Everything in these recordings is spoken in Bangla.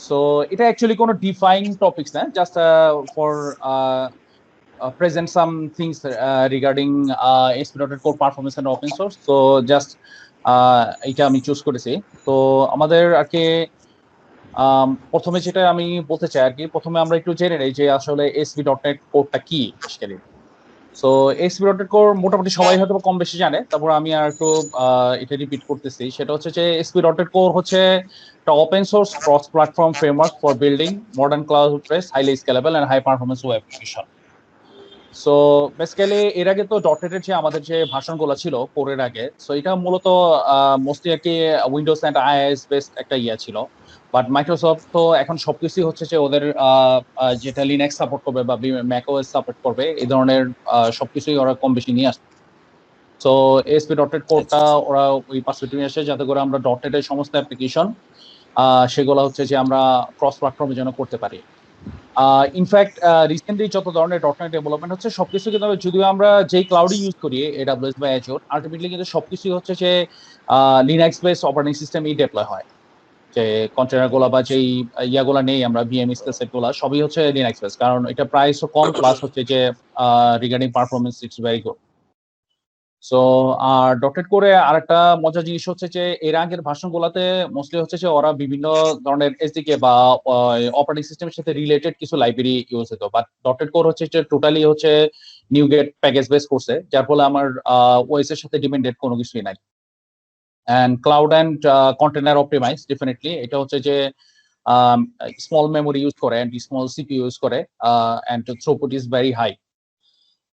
সো এটা অ্যাকচুয়ালি কোনো ডিফাইন টপিকস না, just for present some things regarding ASP.NET Core performance and open source. So just এটা আমি চুজ করেছি। তো আমাদের আর কি প্রথমে যেটা আমি বলতে চাই আর কি, প্রথমে আমরা একটু জেনে নেই যে আসলে ASP.NET কোরটা কি বেসিক্যালি। সো ASP.NET কোর মোটামুটি সবাই হয়তো কম বেশি জানে, তারপর আমি আর একটু এটা রিপিট করতেছি। সেটা হচ্ছে যে ASP.NET কোর হচ্ছে একটা open source cross platform framework for building modern cloud based highly scalable and high performance web application. So basically এর আগে তো ডটের যে আমাদের যে ভার্সনগুলো ছিল কোরের আগে, সো এটা মূলত মোস্টলি আর কি উইন্ডোজ এন্ড আইএস বেসড একটা ইয়ে ছিল। বাট মাইক্রোসফট তো এখন সবকিছুই হচ্ছে যে ওদের যেটা লিনাক্স সাপোর্ট করবে বা ম্যাক ওএস সাপোর্ট করবে, এই ধরনের সবকিছুই ওরা কম বেশি নিয়ে আসছে। সো এসপি ডটের কোডটা ওরা ওই পার্সপেক্টিভ নিয়ে আসে যাতে করে আমরা ডটের সমস্ত অ্যাপ্লিকেশন সেগুলো হচ্ছে যে আমরা ক্রস প্ল্যাটফর্মের জন্য করতে পারি। ইনফ্যাক্ট রিসেন্টলি যত ধরনের ডটনেট ডেভেলপমেন্ট হচ্ছে সবকিছু কিন্তু যদিও আমরা যেই ক্লাউডই ইউজ করি এডাব্লিউএস বা অ্যাজুর, আলটিমেটলি কিন্তু সবকিছুই হচ্ছে যে লিনাক্স বেস অপারেটিং সিস্টেমই ডেপ্লয় হয়। যে কন্টেনার গুলা বা যেই ইয়াগুলা নেই আমরা ভিএম স্কেল গুলা সবই হচ্ছে লিনাক্স বেস, কারণ এটা প্রাইসও কম, প্লাস হচ্ছে যে regarding performance it's very good. So আর ডটেড করে আরেকটা মজার জিনিস হচ্ছে যে এর আগের ভার্সন গুলাতে মোস্টলি হচ্ছে যে ওরা বিভিন্ন ধরনের এসডিকে বা অপারেটিং সিস্টেমের সাথে রিলেটেড কিছু লাইব্রেরি ইউজ হতো, বাট ডটেড কোর হচ্ছে যে টোটালি হচ্ছে নিউগেট প্যাকেজ বেস করছে, যার ফলে আমার ওএস এর সাথে ডিপেন্ডেন্ট কোনো কিছুই নাই। And cloud and container optimise definitely এটা হচ্ছে যে স্মল মেমোরি ইউজ করে অ্যান্ড স্মল সিপি ইউজ করে and throughput is very high.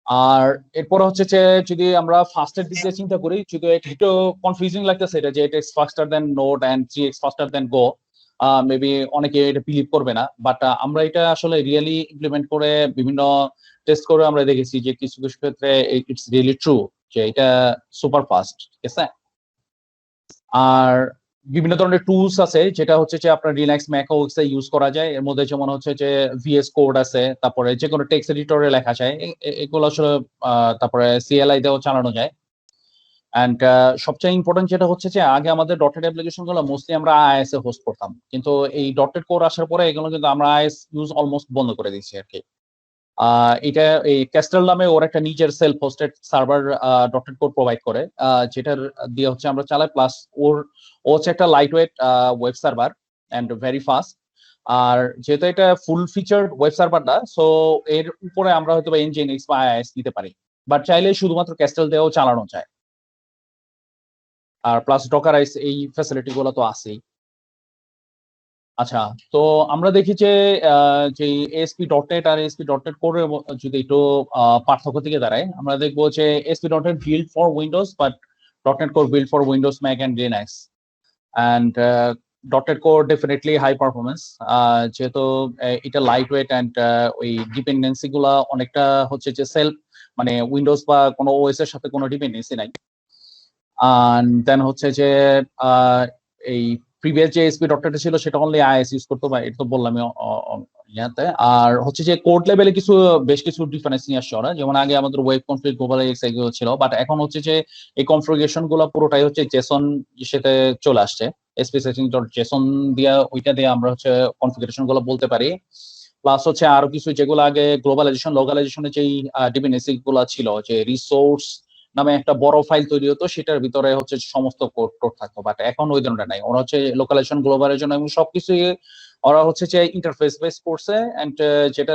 আর এরপর হচ্ছে যে যদি আমরা ফাস্টের দিক দিয়ে চিন্তা করি, যদি একটু কনফিউজিং লাগতেছে এটা যে এটা faster than Node and 3x faster than Go, maybe অনেকে এটা বিলিভ করবে না, বাট আমরা এটা আসলে রিয়েলি ইমপ্লিমেন্ট করে বিভিন্ন টেস্ট করে আমরা দেখেছি যে কিছু কিছু ক্ষেত্রে ইটস রিয়েলি ট্রু যে এটা সুপার ফাস্ট, ঠিক আছে। আর বিভিন্ন ধরনের টুলস আছে যেটা হচ্ছে যে আপনার রিল্যাক্স ম্যাক ওএস এ ইউজ করা যায়, এর মধ্যে যেমন হচ্ছে যে ভিএস কোড আছে, তারপরে যে কোনো টেক্সট এডিটরে লেখা যায় এগুলো আসলে, তারপরে সিএলআই দিয়েও চালানো যায়। অ্যান্ড সবচেয়ে ইম্পর্টেন্ট যেটা হচ্ছে যে আগে আমাদের ডটেড অ্যাপ্লিকেশন গুলো মোস্টলি আমরা আইএস এ হোস্ট করতাম, কিন্তু এই ডটেড কোড আসার পরে এগুলো কিন্তু আমরা আইএস ইউজ অলমোস্ট বন্ধ করে দিচ্ছি আর কি। এটা এই ক্যাস্টেল নামে ওর একটা নিজের self hosted server dotted code provide করে, যেটার দিয়ে হচ্ছে আমরা চালাই, প্লাস ও হচ্ছে একটা light weight web server and very fast. আর যেহেতু এটা ফুল ফিচার ওয়েব সার্ভার না, সো এর উপরে আমরা হয়তো এনজিনিক্স বা আইএস দিতে পারি, বাট চাইলে শুধুমাত্র ক্যাস্টেল দিয়েও চালানো যায়। আর প্লাস ডকারাইজ এই ফ্যাসিলিটি গুলো তো আছেই। আচ্ছা, তো আমরা দেখি যে যে এসপি ডট নেট আর এসপি ডট নেট কোর যদি একটু পার্থক্য থেকে দাঁড়ায়, আমরা দেখবো যে ASP dot net build for Windows, but dot net core build for Windows Mac and Linux. And dot net core definitely high performance, যেহেতু এটা লাইট ওয়েট অ্যান্ড ওই ডিপেন্ডেন্সি গুলা অনেকটা হচ্ছে যে সেলফ, মানে উইন্ডোজ বা কোনো ওএস এর সাথে কোনো ডিপেন্ডেন্সি নাই। দেন হচ্ছে যে এই প্রিভিয়াস যে এসপি ডটনেট ছিল সেটা অনলি আইএস ইউজ করতো, বা এটা তো বললাম ইয়াতে। আর হচ্ছে যে কোড লেভেলে কিছু বেশ কিছু ডিফারেন্স নিয়ে আসছে ওরা, যেমন আগে আমাদের ওয়েব কনফিগ গ্লোবাল এক্স এগুলো ছিল, বাট এখন হচ্ছে যে এই কনফিগারেশন গুলো পুরোটাই হচ্ছে জেসন সাথে চলে আসছে। এসপি সেটিং ডট জেসন দিয়া ওইটা দিয়ে আমরা হচ্ছে কনফিগারেশন গুলো বলতে পারি। প্লাস হচ্ছে আরো কিছু যেগুলো আগে গ্লোবালাইজেশন লোকালাইজেশনের যেই ডিপেন্ডেন্সি গুলো ছিল, যে রিসোর্স নামে একটা বড় ফাইল তৈরি হতো, সেটার ভিতরে হচ্ছে সমস্ত কোড টোড থাকতো, বাট এখন ওই ধরনের নাই। ওরা হচ্ছে লোকালাইজেশন গ্লোবালের জন্য এবং সবকিছু ওরা হচ্ছে যে ইন্টারফেস বেস করছে, এন্ড যেটা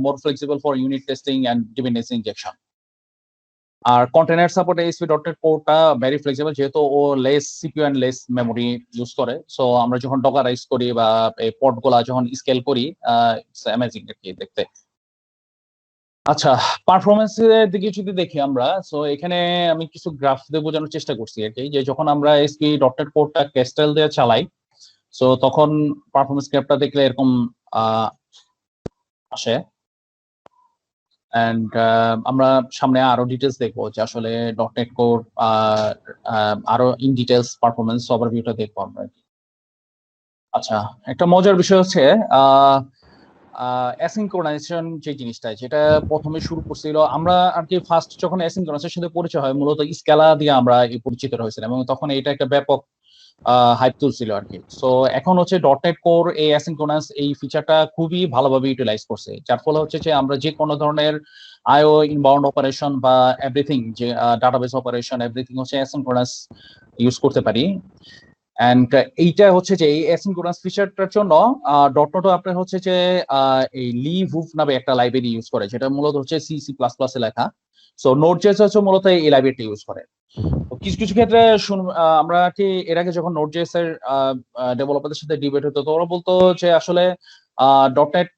more flexible for unit testing and dependency injection. আর container support ASP dot net কোডটা ভেরি ফ্লেক্সিবল, যেহেতু ও less CPU and less memory use করে। সো আমরা যখন ডকারাইজ করি বা এই পড গুলা যখন স্কেল করি, ইটস অ্যামেজিং আর কি দেখতে। আচ্ছা, পারফরমেন্সের দিকে যদি দেখি আমরা, সো এখানে আমি কিছু গ্রাফ দিয়ে বোঝানোর চেষ্টা করছি আর কি, যে যখন আমরা এসপি ডট নেট কোডটা ক্যাস্টেল দিয়ে চালাই, সো তখন পারফরমেন্স গ্রাফটা দেখলে এরকম আসে। অ্যান্ড আমরা সামনে আরো ডিটেলস দেখবো যে আসলে ডট নেট কোড আরো ইন ডিটেলস পারফরমেন্স ওভারভিউটা দেখবো আমরা। আচ্ছা, একটা মজার বিষয় হচ্ছে অ্যাসিনক্রোনাইজেশন যে জিনিসটা, যেটা প্রথমে শুরু করছিল আমরা আর কি, ফার্স্ট যখন অ্যাসিনক্রোনাইজেশনের সাথে পরিচয় হয় মূলত স্কেলা দিয়ে আমরা পরিচিত হয়েছিলাম, এবং তখন এটা একটা ব্যাপক হাইপ তুলছিল আর কি। সো এখন হচ্ছে ডটনেট কোর এই অ্যাসিনক্রোনাস এই ফিচারটা খুবই ভালোভাবে ইউটিলাইজ করছে, যার ফলে হচ্ছে যে আমরা যে কোনো ধরনের আইও ইনবাউন্ড অপারেশন বা এভরিথিং, যে ডাটাবেস অপারেশন এভরিথিং হচ্ছে অ্যাসিনক্রোনাস ইউজ করতে পারি। এন্ড এইটা হচ্ছে যে এই অ্যাসিনক্রোনাস ফিচারটার জন্য ডটনেট আপনার হচ্ছে যে এই লিভুভ নামে একটা লাইব্রেরি ইউজ করে, যেটা মূলত হচ্ছে সি সি প্লাস প্লাস এ লেখা। সো নোড.জেএস হচ্ছে মূলত এই লাইব্রেরিটা ইউজ করে। কিছু কিছু ক্ষেত্রে আমরা কি এর আগে যখন নোড.জেএস এর ডেভেলপারদের সাথে ডিবেট হতো, তো ওরা বলতো যে আসলে ডটনেট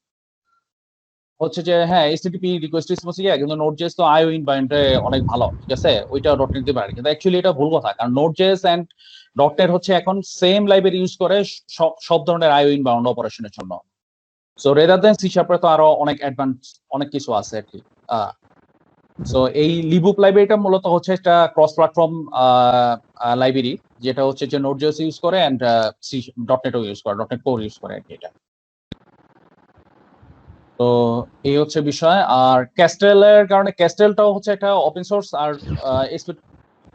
হচ্ছে যে হ্যাঁ এইচটিটিপি রিকোয়েস্ট রেসপন্স কিন্তু নোড.জেএস তো আইও ইনভায়রনমেন্টে অনেক ভালো, ঠিক আছে, ওইটা ডটনেট দিতে পারে। কিন্তু অ্যাকচুয়ালি এটা ভুল কথা, কারণ নোড.জেএস এন্ড ডটনেট হচ্ছে এখন সেম লাইব্রেরি ইউজ করে সব ধরনের আইও ইনবাউন্ড অপারেশনের জন্য। সো রেদার দেন সি শার্পে তো আরো অনেক অ্যাডভান্স অনেক কিছু আছে আর কি। সো এই লিবুপ লাইব্রেরিটা মূলত হচ্ছে একটা ক্রস প্ল্যাটফর্ম লাইব্রেরি, যেটা হচ্ছে যে নোড.জেএস ইউজ করে এন্ড সি ডটনেটও ইউজ করে, ডটনেট কোর ইউজ করে আর কি এটা। তো এই হচ্ছে বিষয়। আর ক্যাস্টেলের কারণে, ক্যাস্টেলটাও হচ্ছে একটা ওপেন সোর্স, আর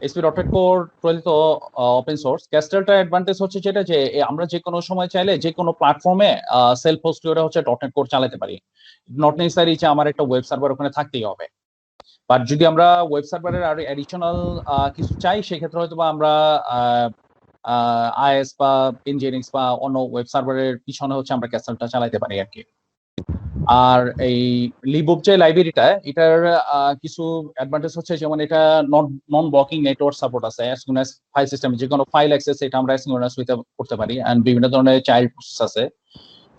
এসপি ডটনেট কোর প্রচলিত ওপেন সোর্স। ক্যাস্টেলটা অ্যাডভান্টেজ হচ্ছে যেটা যে আমরা যে কোনো সময় চাইলে যে কোনো প্ল্যাটফর্মে সেলফ হোস্ট করে হচ্ছে ডটনেট কোর চালাতে পারি, নট নেসেসারি যে আমার একটা ওয়েব সার্ভার ওখানে থাকতেই হবে। বাট যদি আমরা ওয়েব সার্ভারের আরো অ্যাডিশনাল কিছু চাই, সেক্ষেত্রে হয়তো বা আমরা আইএস বা ইঞ্জিনিয়ারিংস বা অন্য ওয়েব সার্ভারের পিছনে হচ্ছে আমরা ক্যাসেলটা চালাতে পারি আর কি। আর এই লিবুপ যে লাইব্রেরিটা, এটার কিছু অ্যাডভান্টেজ হচ্ছে যেমন এটা নন ব্লকিং নেটওয়ার্ক সাপোর্ট আছে, অ্যাজ ফাইল সিস্টেম যে কোনো ফাইল অ্যাক্সেস এটা আমরা অ্যাসিনক্রোনাস উইথ করতে পারি, এন্ড বিভিন্ন ধরনের চাইল্ড প্রসেস আছে।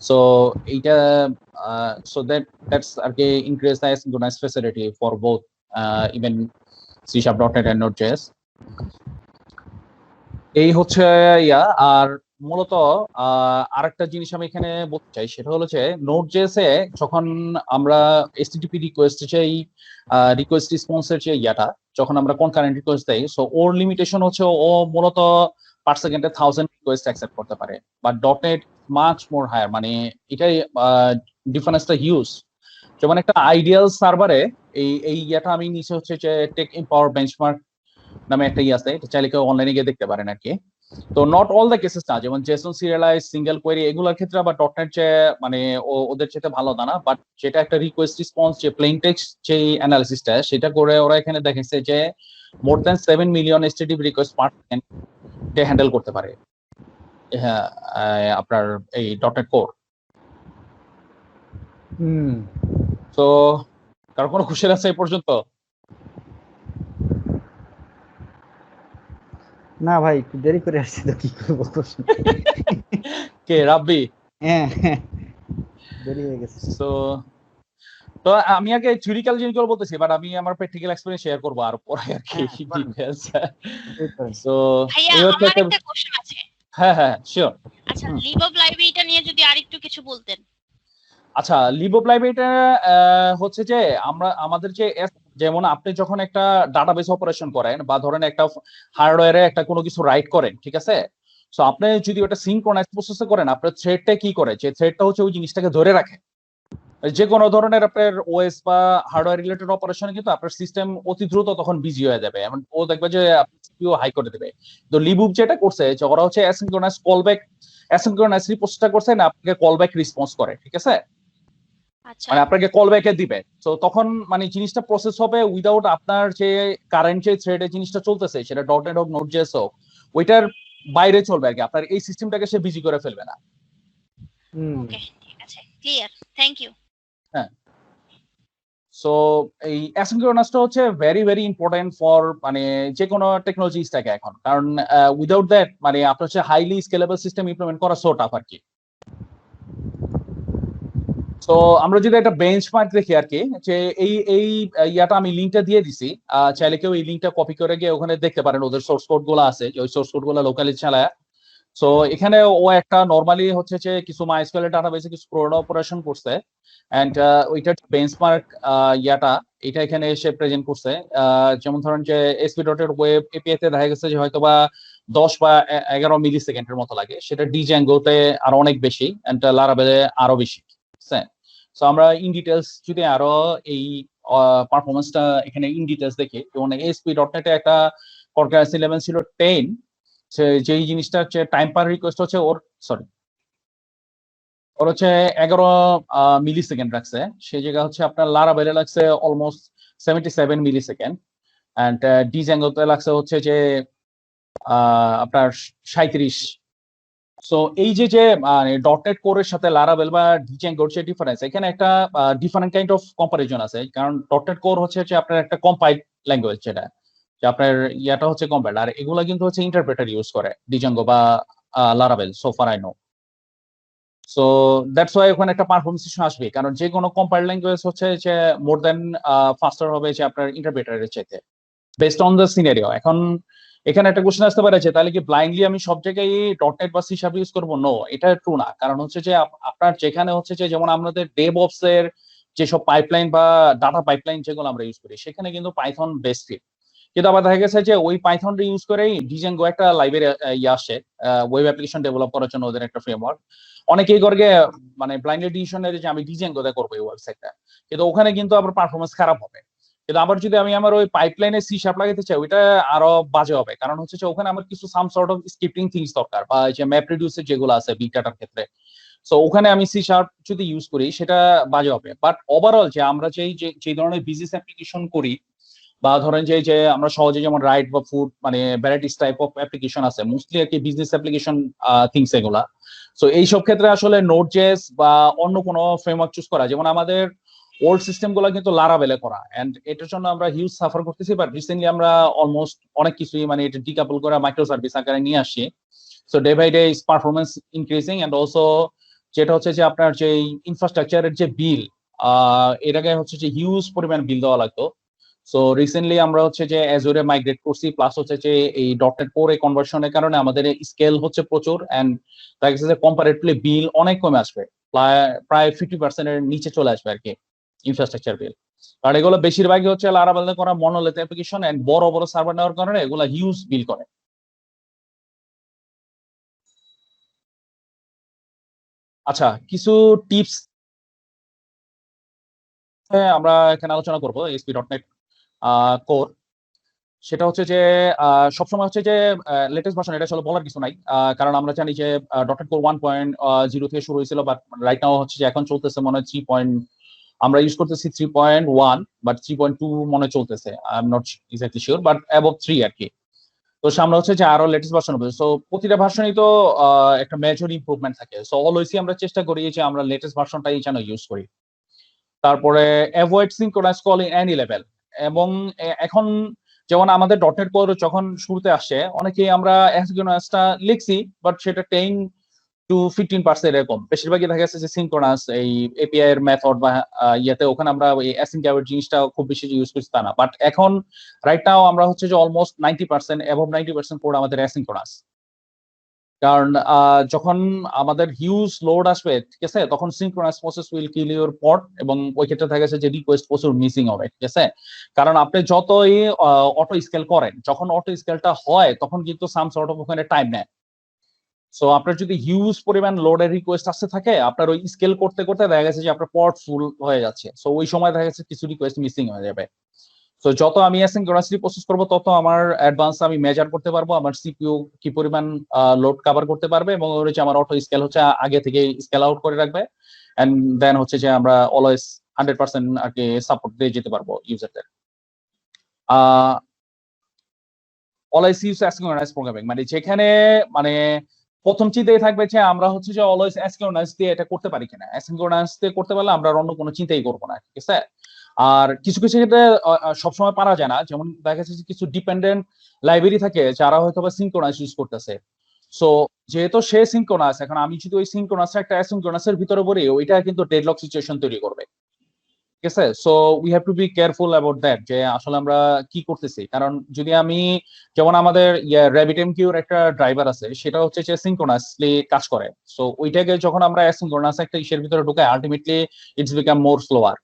সো এইটা সো দ্যাটস আর কি increase the asynchronous facility for both even C sharp dot net and Node JS. এই হচ্ছে ইয়া। আর মূলত আরেকটা জিনিস আমি এখানে বলতে চাই, সেটা হলো যে নোড.জেএস এ যখন আমরা এইচটিটিপি রিকোয়েস্ট সেই রিকোয়েস্ট রেসপন্সের যে ইয়াটা, যখন আমরা কনকারেন্ট রিকোয়েস্ট দেই, সো ওর লিমিটেশন হচ্ছে ও মূলত পার সেকেন্ডে 1000 রিকোয়েস্ট অ্যাকসেপ্ট করতে পারে। But dot net much more higher, মানে এটাই ডিফারেন্সটা হিউজ। যেমন একটা আইডিয়াল সার্ভারে এই ইয়াটা আমি নিচে হচ্ছে যে টেক এম্পাওয়ার বেঞ্চমার্ক নামে একটা ইয়ে আছে, এটা চাইলে কেউ অনলাইনে গিয়ে দেখতে পারেন আর কি। তো নট অল দ্য কেসেস না, যেমন জেসন সিরিয়ালাইজ সিঙ্গেল কোয়েরি এগুলোর ক্ষেত্রে আবার ডটনেট যে মানে ওদের চেয়ে ভালো না, বাট যেটা একটা রিকোয়েস্ট রেসপন্স যে প্লেন টেক্সট যে অ্যানালিসিসটা সেটা করে ওরা এখানে দেখেছে যে more than 7 million HTTP request per second handle করতে পারে হ্যাঁ আপনার এই ডটনেট কোর। তো কারো কোনো খুশি আছে এই পর্যন্ত? না ভাই, একটু দেরি করে আসছি তো কি করবো প্রশ্ন। কে রাব্বি? হ্যাঁ দেরি হয়ে গেছে। তো আমি আগে থিওরিক্যাল জিনিসগুলো বলতেছি, বাট আমি আমার প্র্যাকটিক্যাল এক্সপেরিয়েন্স শেয়ার করবো আর পরে আর কি ডিটেইলস। সো ভাইয়া এই হচ্ছে আমার একটা একটা কোশ্চেন আছে। হ্যাঁ হ্যাঁ শিওর। আচ্ছা, লিবব লাইব্রেরিটা নিয়ে যদি আরেকটু কিছু বলতেন। আচ্ছা, লিবব লাইব্রেরিটা হচ্ছে যে আমরা আমাদের যে যেমন আপনি যখন একটা ডাটাবেস অপারেশন করেন বা ধরেন একটা হার্ডওয়্যারে একটা কোনো কিছু রাইট করেন, ঠিক আছে, সো আপনি যদি ওটা সিনক্রোনাইজ প্রসেসে করেন, আপনার থ্রেডটা কি করে, যে থ্রেডটা হচ্ছে ওই জিনিসটাকে ধরে রাখে। যে কোনো ধরনের আপনার ওএস বা হার্ডওয়্যার রিলেটেড অপারেশনে কিন্তু আপনার সিস্টেম অতি দ্রুত তখন বিজি হয়ে যাবে, এমন ও দেখবে যে সিপিইউ হাই করে দেবে। তো লিবুব যেটা করছে যে ওরা হচ্ছে অ্যাসিনক্রোনাস কলব্যাক, অ্যাসিনক্রোনাস রিপোস্টটা করছে না, আপনাকে কলব্যাক রেসপন্স করে, ঠিক আছে, মানে আপনাকে কল ব্যাকে দিবে। তো তখন মানে জিনিসটা প্রসেস হবে উইদাউট আপনার যে কারেন্ট যে থ্রেডে জিনিসটা চলতেছে, সেটা ডটনেট হোক নোড.জেএস হোক, ওইটার বাইরে চলবে আর কি, আপনার এই সিস্টেমটাকে সে বিজি করে ফেলবে না। ওকে, ঠিক আছে, ক্লিয়ার, থ্যাংক ইউ। হ্যাঁ, সো এই অ্যাসিনক্রোনাসটা হচ্ছে ভেরি ভেরি ইম্পর্টেন্ট ফর মানে যে কোনো টেকনোলজি স্ট্যাকে এখন, কারণ উইদাউট দ্যাট মানে আপনার হচ্ছে হাইলি স্কেলেবল সিস্টেম ইমপ্লিমেন্ট করা সো টাফ আর কি। তো আমরা যদি একটা বেঞ্চমার্ক দেখি আর কি, যে এই এই ইয়াটা আমি লিঙ্কটা দিয়ে দিছি, চাইলে কেউ এই লিঙ্কটা কপি করে গিয়ে ওখানে দেখতে পারেন, ওদের সোর্স কোড গুলো আছে, ওই সোর্স কোড গুলো লোকালি চালায়। সো এখানে ও একটা নরমালি হচ্ছে যে কিছু মাইস্কুয়েল ডাটাবেসে কিছু পুরোনো অপারেশন করছে, এন্ড ওইটার বেঞ্চমার্ক ইয়াটা এটা এখানে এসে প্রেজেন্ট করছে। যেমন ধরেন যে এসপি ডট এর ওয়েব এপিআই তে দেখা গেছে যে হয়তো বা 10 বা 11 মিলি সেকেন্ডের মতো লাগে, সেটা ডিজ্যাঙ্গোতে আরো অনেক বেশি, এন্ড লারাভেলে আরো বেশি। সো আমরা ইন ডিটেলস যদি আরো এই পারফরমেন্সটা এখানে ইন ডিটেলস দেখি, যেমন এসপি ডট নেটে একটা কর্কাস 11 ছিল 10, যেই জিনিসটা হচ্ছে টাইম পার রিকোয়েস্ট হচ্ছে ওর হচ্ছে 11 মিলি সেকেন্ড রাখছে, সেই জায়গা হচ্ছে আপনার লারাভেলে লাগছে অলমোস্ট 77 মিলি সেকেন্ড, অ্যান্ড ডিজ্যাঙ্গোতে লাগছে হচ্ছে যে আপনার 37। সো এই যে ডটনেট কোরের সাথে লারাভেল বা ডিজ্যাঙ্গোর যে ডিফারেন্স, এখানে একটা ডিফারেন্ট কাইন্ড অফ কম্পারিজন আছে, কারণ ডটনেট কোর হচ্ছে যে আপনার একটা কম্পাইল ল্যাঙ্গুয়েজ, যেটা যে আপনার ইয়াটা হচ্ছে কম্পাইল, আর এগুলা কিন্তু হচ্ছে ইন্টারপ্রেটার ইউজ করে ডিজাঙ্গো বা Laravel, so far I know. So that's why ওখানে একটা পারফরমেন্স ইস্যু আসবে, কারণ যে কোনো কম্পাইল ল্যাঙ্গুয়েজ হচ্ছে যে মোর দেন ফাস্টার হবে যে আপনার ইন্টারপ্রেটারের চাইতে, বেসড অন দ্য সিনারিও। এখন এখানে একটা কোশ্চেন আসতে পারে যে তাহলে কি ব্লাইন্ডলি আমি সব জায়গায় ডটনেট বা সি শার্প ইউজ করবো? নো, এটা ট্রু না। কারণ হচ্ছে যে আপনার যেখানে হচ্ছে যে যেমন আমাদের ডেভঅপস এর যেসব পাইপলাইন বা ডাটা পাইপলাইন যেগুলো আমরা ইউজ করি, সেখানে কিন্তু পাইথন বেস্ট ফিট। কিন্তু আবার দেখা গেছে যে ওই পাইথনটা ইউজ করেই ডিজাঙ্গো একটা লাইব্রেরি ইয়ে আসে ওয়েব অ্যাপ্লিকেশন ডেভেলপ করার জন্য, ওদের একটা ফ্রেমওয়ার্ক। অনেকেই করে মানে ব্লাইন্ডলি ডিসিশন নেয় যে আমি ডিজাঙ্গোতে করবো এই ওয়েবসাইটটা, কিন্তু ওখানে কিন্তু আবার পারফরমেন্স খারাপ হবে। কিন্তু আবার যদি আমি আমার ওই পাইপলাইনে সি শার্প লাগাতে চাই, ওইটা আরো বাজে হবে, কারণ হচ্ছে যে ওখানে আমার কিছু some sort of scripting things দরকার, বা যে ম্যাপ রিডিউসের যেগুলো আছে বিগ ডাটার ক্ষেত্রে। সো ওখানে আমি সি শার্প যদি ইউজ করি সেটা বাজে হবে। বাট ওভারঅল যে আমরা যে ধরনের বিজনেস অ্যাপ্লিকেশন করি, বা ধরেন যে আমরা সহজে যেমন রাইড বা ফুড মানে ভ্যারাইটিস টাইপ অফ অ্যাপ্লিকেশন আছে, মোস্টলি আর কি বিজনেস অ্যাপ্লিকেশন থিংস এগুলা। সো এইসব ক্ষেত্রে আসলে নোড জেস বা অন্য কোনো ফ্রেমওয়ার্ক চুজ করা, যেমন আমাদের ওল্ড সিস্টেম গুলো কিন্তু লারাভেলে করা, এন্ড এটার জন্য আমরা হিউজ সাফার করতেছি। বাট রিসেন্টলি আমরা অলমোস্ট অনেক কিছুই মানে এটা ডিকাপল করে মাইক্রো সার্ভিস আকারে নিয়ে আসি। So day by day is performance increasing, and also যেটা হচ্ছে যে আপনার যে ইনফ্রাস্ট্রাকচারের যে বিল, এর আগে হচ্ছে যে হিউজ পরিমাণ বিল দেওয়া লাগতো। সো রিসেন্টলি আমরা হচ্ছে যে অ্যাজুরে মাইগ্রেট করছি, প্লাস হচ্ছে যে এই ডটনেট কোরে কনভার্সনের কারণে আমাদের স্কেল হচ্ছে প্রচুর, এন্ড দেখা যাচ্ছে যে কম্পারেটিভলি বিল অনেক কমে আসবে, প্রায় 50% এর নিচে চলে আসবে আর কি ইনফ্রাস্ট্রাকচার বিল। কারণ এগুলো বেশিরভাগই হচ্ছে লারাভেলে করা মনোলিথ অ্যাপ্লিকেশন, এন্ড বড় বড় সার্ভার নেওয়ার কারণে এগুলো হিউজ বিল করে। আচ্ছা, কিছু টিপস আমরা এখানে আলোচনা করবো এসপি ডটনেট কোর। সেটা হচ্ছে যে সবসময় হচ্ছে যে লেটেস্ট ভার্সন, এটা আসলে বলার কিছু নাই, কারণ আমরা জানি যে ডটনেট কোর 1.0 থেকে শুরু হয়েছিল, বাট রাইট নাও হচ্ছে যে এখন চলতেছে মনে হয় 3. আমরা ইউজ করতেছি 3.1, বাট 3.2 মনে চলতেছে, I am not exactly sure, but above 3 আর কি। তো সামনে হচ্ছে যে আরো লেটেস্ট ভার্সন হবে। সো প্রতিটা ভার্সনই তো একটা মেজর ইমপ্রুভমেন্ট থাকে। সো অলওয়েজই আমরা চেষ্টা করি যে আমরা লেটেস্ট ভার্সনটাই যেন ইউজ করি। তারপরে avoid synchronise call in any level. এবং এখন যেমন আমাদের ডটনেট কোর যখন শুরুতে আসে, অনেকেই আমরা অ্যাসিনক্রোনাসটা লিখছি, বাট সেটা 10 to 15% এরকম। বেশিরভাগই দেখা যাচ্ছে যে সিনক্রোনাস এই এপিআই এর মেথড বা ইয়েতে, ওখানে আমরা এই অ্যাসিন ক্যাভের জিনিসটা খুব বেশি ইউজ করছি তা না। বাট এখন রাইট নাও আমরা হচ্ছে যে অলমোস্ট 90% এবং 90% কোড আমাদের অ্যাসিনক্রোনাস। কারণ যখন আমাদের হিউজ লোড আসবে, ঠিক আছে, তখন synchronous process will kill your pod, এবং ওই ক্ষেত্রে দেখা গেছে যে রিকোয়েস্ট প্রচুর মিসিং হবে, ঠিক আছে। কারণ আপনি যতই অটো স্কেল করেন, যখন অটো স্কেলটা হয় তখন কিন্তু সাম সর্ট অফ ওখানে টাইম নেয়। সো আপনার যদি হিউজ পরিমাণ লোডের রিকোয়েস্ট আসতে থাকে, আপনার ওই স্কেল করতে করতে দেখা গেছে যে আপনার পড ফুল হয়ে যাচ্ছে। সো ওই সময় দেখা গেছে কিছু রিকোয়েস্ট মিসিং হয়ে যাবে। তো যত আমি অ্যাসিনক্রোনাসলি প্রসেস করব, তত আমার অ্যাডভান্স আমি মেজার করতে পারবো আমার সিপিইউ কি পরিমাণ লোড কভার করতে পারবে, এবং ওর হচ্ছে আমার অটো স্কেল হচ্ছে আগে থেকে স্কেল আউট করে রাখবে, এন্ড দেন হচ্ছে যে আমরা অলওয়েজ 100% আর কি সাপোর্ট দিয়ে যেতে পারবো ইউজারদের। অলওয়েজ ইউজ অ্যাসিনক্রোনাস প্রোগ্রামিং, মানে যেখানে মানে প্রথম চিন্তাই থাকবে যে আমরা হচ্ছে যে অলওয়েজ অ্যাসিনক্রোনাস দিয়ে এটা করতে পারি কিনা। অ্যাসিনক্রোনাস দিয়ে করতে পারলে আমরা আর অন্য কোনো চিন্তাই করবো না, ঠিক আছে। আর কিছু কিছু ক্ষেত্রে সবসময় পারা যায় না, যেমন দেখা যাচ্ছে যে কিছু ডিপেন্ডেন্ট লাইব্রেরি থাকে যারা হয়তো বা সিনক্রোনাস ইউজ করতেছে। সো যেহেতু সে সিনক্রোনাস, এখন আমি যদি ওই সিনক্রোনাস একটা অ্যাসিনক্রোনাসের ভিতরে পড়ি, ওইটা কিন্তু ডেডলক সিচুয়েশন তৈরি করবে, ঠিক আছে। So we have to be careful about that, যে আসলে আমরা কি করতেছি। কারণ যদি আমি যেমন আমাদের RabbitMQ-র একটা ড্রাইভার আছে, সেটা হচ্ছে যে সিনক্রোনাসলি কাজ করে। সো ওইটাকে যখন আমরা অ্যাসিনক্রোনাস একটা ইসের ভিতরে ঢুকাই, ultimately it's become more slower.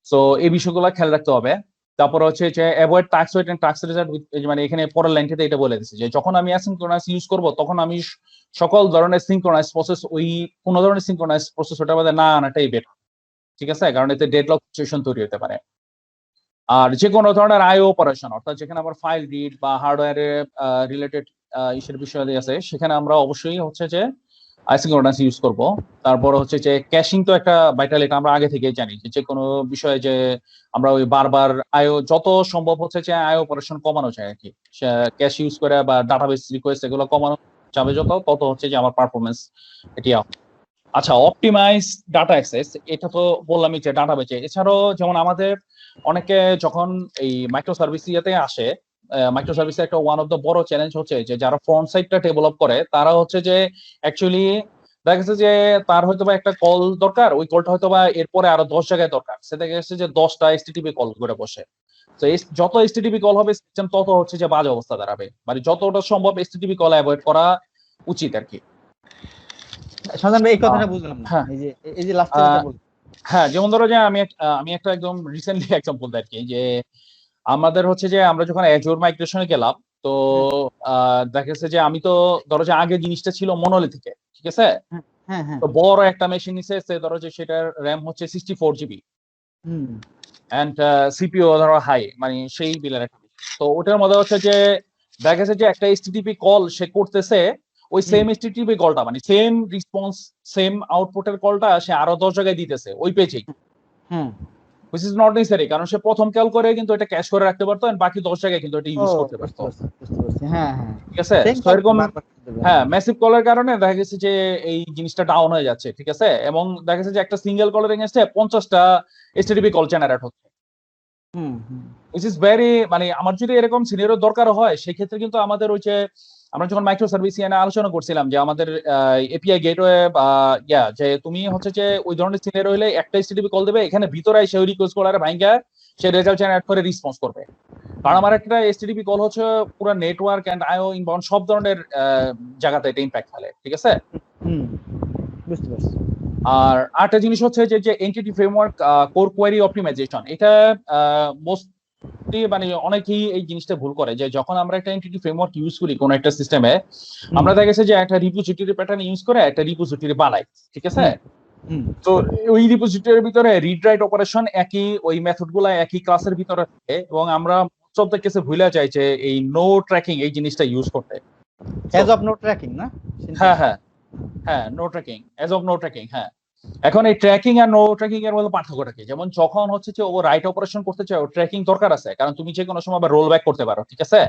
So এই বিষয়গুলো খেয়াল রাখতে হবে। তারপর হচ্ছে যে avoid task wait and task result, মানে এখানে পরের লাইনটিতে এটা বলে দিচ্ছে যে যখন আমি অ্যাসিনক্রোনাস ইউজ করব, তখন আমি সকল ধরনের সিনক্রোনাস প্রসেস, ওই কোন ধরনের সিনক্রোনাস প্রসেস ওটার মধ্যে না আনাটাই বেটার, ঠিক আছে। কারণ এতে ডেডলক সিচুয়েশন তৈরি হতে পারে। আর যে কোনো ধরনের আইও অপারেশন, অর্থাৎ যেখানে আমার ফাইল রিড বা হার্ডওয়্যারে রিলেটেড ইসের বিষয় আছে, সেখানে আমরা অবশ্যই হচ্ছে যে আইসিঙ্ক্রোনাস ইউজ করব। তারপর হচ্ছে যে ক্যাশিং তো একটা ভাইটাল, এটা আমরা আগে থেকেই জানি যে কোনো বিষয়ে যে আমরা ওই বারবার আইও যত সম্ভব হচ্ছে যে আই অপারেশন কমানো যায় আর কি, ক্যাশ ইউজ করে বা ডাটাবেস রিকোয়েস্ট এগুলো কমানো যাবে তত হচ্ছে যে আমার পারফরমেন্স এটি up। আচ্ছা, অপটিমাইজ ডাটা অ্যাক্সেস, এটা তো বললামই যে ডাটাবেসে। এছাড়াও যেমন আমাদের অনেকে যখন এই মাইক্রো সার্ভিস ইয়েতে আসে, মাইক্রো সার্ভিসের একটা ওয়ান অফ দ্য বড় চ্যালেঞ্জ হচ্ছে যে যারা ফ্রন্ট সাইডটা ডেভেলপ করে তারা হচ্ছে যে অ্যাকচুয়ালি দেখা গেছে যে তার হয়তো বা একটা কল দরকার, ওই কলটা হয়তো বা এরপরে আরো 10 জায়গায় দরকার, সে দেখা গেছে যে 10টা এসটিটিপি কল করে বসে। তো যত এসটিটিপি কল হবে সিস্টেম তত হচ্ছে যে বাজে অবস্থা দাঁড়াবে, মানে যতটা সম্ভব এসটিটিপি কল অ্যাভয়েড করা উচিত আর কি। সন্ধান ভাই এই কথাটা বুঝলাম না, হ্যাঁ। এই যে লাস্টে কথা বলছেন। হ্যাঁ, যেমন ধরো যে আমি একটা একদম রিসেন্টলি এক্সাম্পল দেই আর কি, যে আমাদের হচ্ছে যে আমরা যখন অ্যাজুর মাইগ্রেশনে গেলাম, তো দেখা গেছে যে আমি তো ধরো যে আগে জিনিসটা ছিল মনোলিথিকে, ঠিক আছে, হ্যাঁ হ্যাঁ তো বড় একটা মেশিন নিছে, ধরো যে সেটার র্যাম হচ্ছে 64 জিবি এন্ড সিপিইউ ধরো হাই, মানে সেই বিলের একটা। তো ওটার মধ্যে হচ্ছে যে দেখা গেছে যে একটা এসটিটিপি কল সে করতেছে, ওই সেম এসটিটিপি কলটা মানে সেম রেসপন্স সেম আউটপুটের কলটা সে আরো 10 জায়গায় দিতেছে ওই পেজেই, which is not necessary, কারণ সে প্রথম কল করে কিন্তু এটা ক্যাশ করে রাখতে পারতো এন্ড বাকি 10 জায়গায় কিন্তু এটা ইউজ করতে পারতো। হ্যাঁ হ্যাঁ ঠিক আছে, তো এরকম হ্যাঁ ম্যাসিভ কলের কারণে দেখা গেছে যে এই জিনিসটা ডাউন হয়ে যাচ্ছে, ঠিক আছে, এবং দেখা গেছে যে একটা সিঙ্গেল কলের এগেইনস্টে 50টা এসটিটিপি কল জেনারেট হচ্ছে, which is very, মানে আমার যদি এরকম সিনিয়র দরকার হয় সেক্ষেত্রে কিন্তু আমাদের ওই যে আমরা যখন মাইক্রো সার্ভিস নিয়ে আলোচনা করছিলাম যে আমাদের এপিআই গেটওয়ে বা যে তুমি হচ্ছে যে ওই ধরনের সিনিয়র হইলে একটা এসটিটিপি কল দেবে, এখানে ভিতরে সে রিকোয়েস্ট কলারে ভাঙ্গা সে রেজাল্ট জেনারেট করে রেসপন্স করবে। কারণ আমার একটা এসটিটিপি কল হচ্ছে পুরো নেটওয়ার্ক এন্ড আইও ইনবাউন্ড সব ধরনের জায়গাতে এটা ইম্প্যাক্ট ফেলে, ঠিক আছে। বুঝতে পারছি। আর আরেকটা জিনিস হচ্ছে যে entity framework core query optimisation, এটা মোস্টলি মানে অনেকেই এই জিনিসটা ভুল করে যে যখন আমরা একটা এন্টিটি ফ্রেমওয়ার্ক ইউজ করি কোন একটা সিস্টেমে, আমরা দেখা গেছে যে একটা রিপোজিটরি প্যাটার্ন ইউজ করে একটা রিপোজিটরি বানাই, ঠিক আছে। তো ওই রিপোজিটরির ভিতরে রিড রাইট অপারেশন একই, ওই মেথড গুলা একই ক্লাসের ভিতরে থাকে, এবং আমরা সব কেসে ভুলে যাই যে এই নো ট্র্যাকিং এই জিনিসটা ইউজ করতে, অ্যাজ অফ নো ট্র্যাকিং না। হ্যাঁ হ্যাঁ হ্যাঁ, no tracking, as of no tracking. হ্যাঁ, এখন এই ট্র্যাকিং আর নো ট্র্যাকিং এর মধ্যে পার্থক্যটা কি? যেমন যখন হচ্ছে যে ও রাইট অপারেশন করতে চায়, ও ট্র্যাকিং দরকার আছে, কারণ তুমি যে কোনো সময় রোল ব্যাক করতে পারো, ঠিক আছে।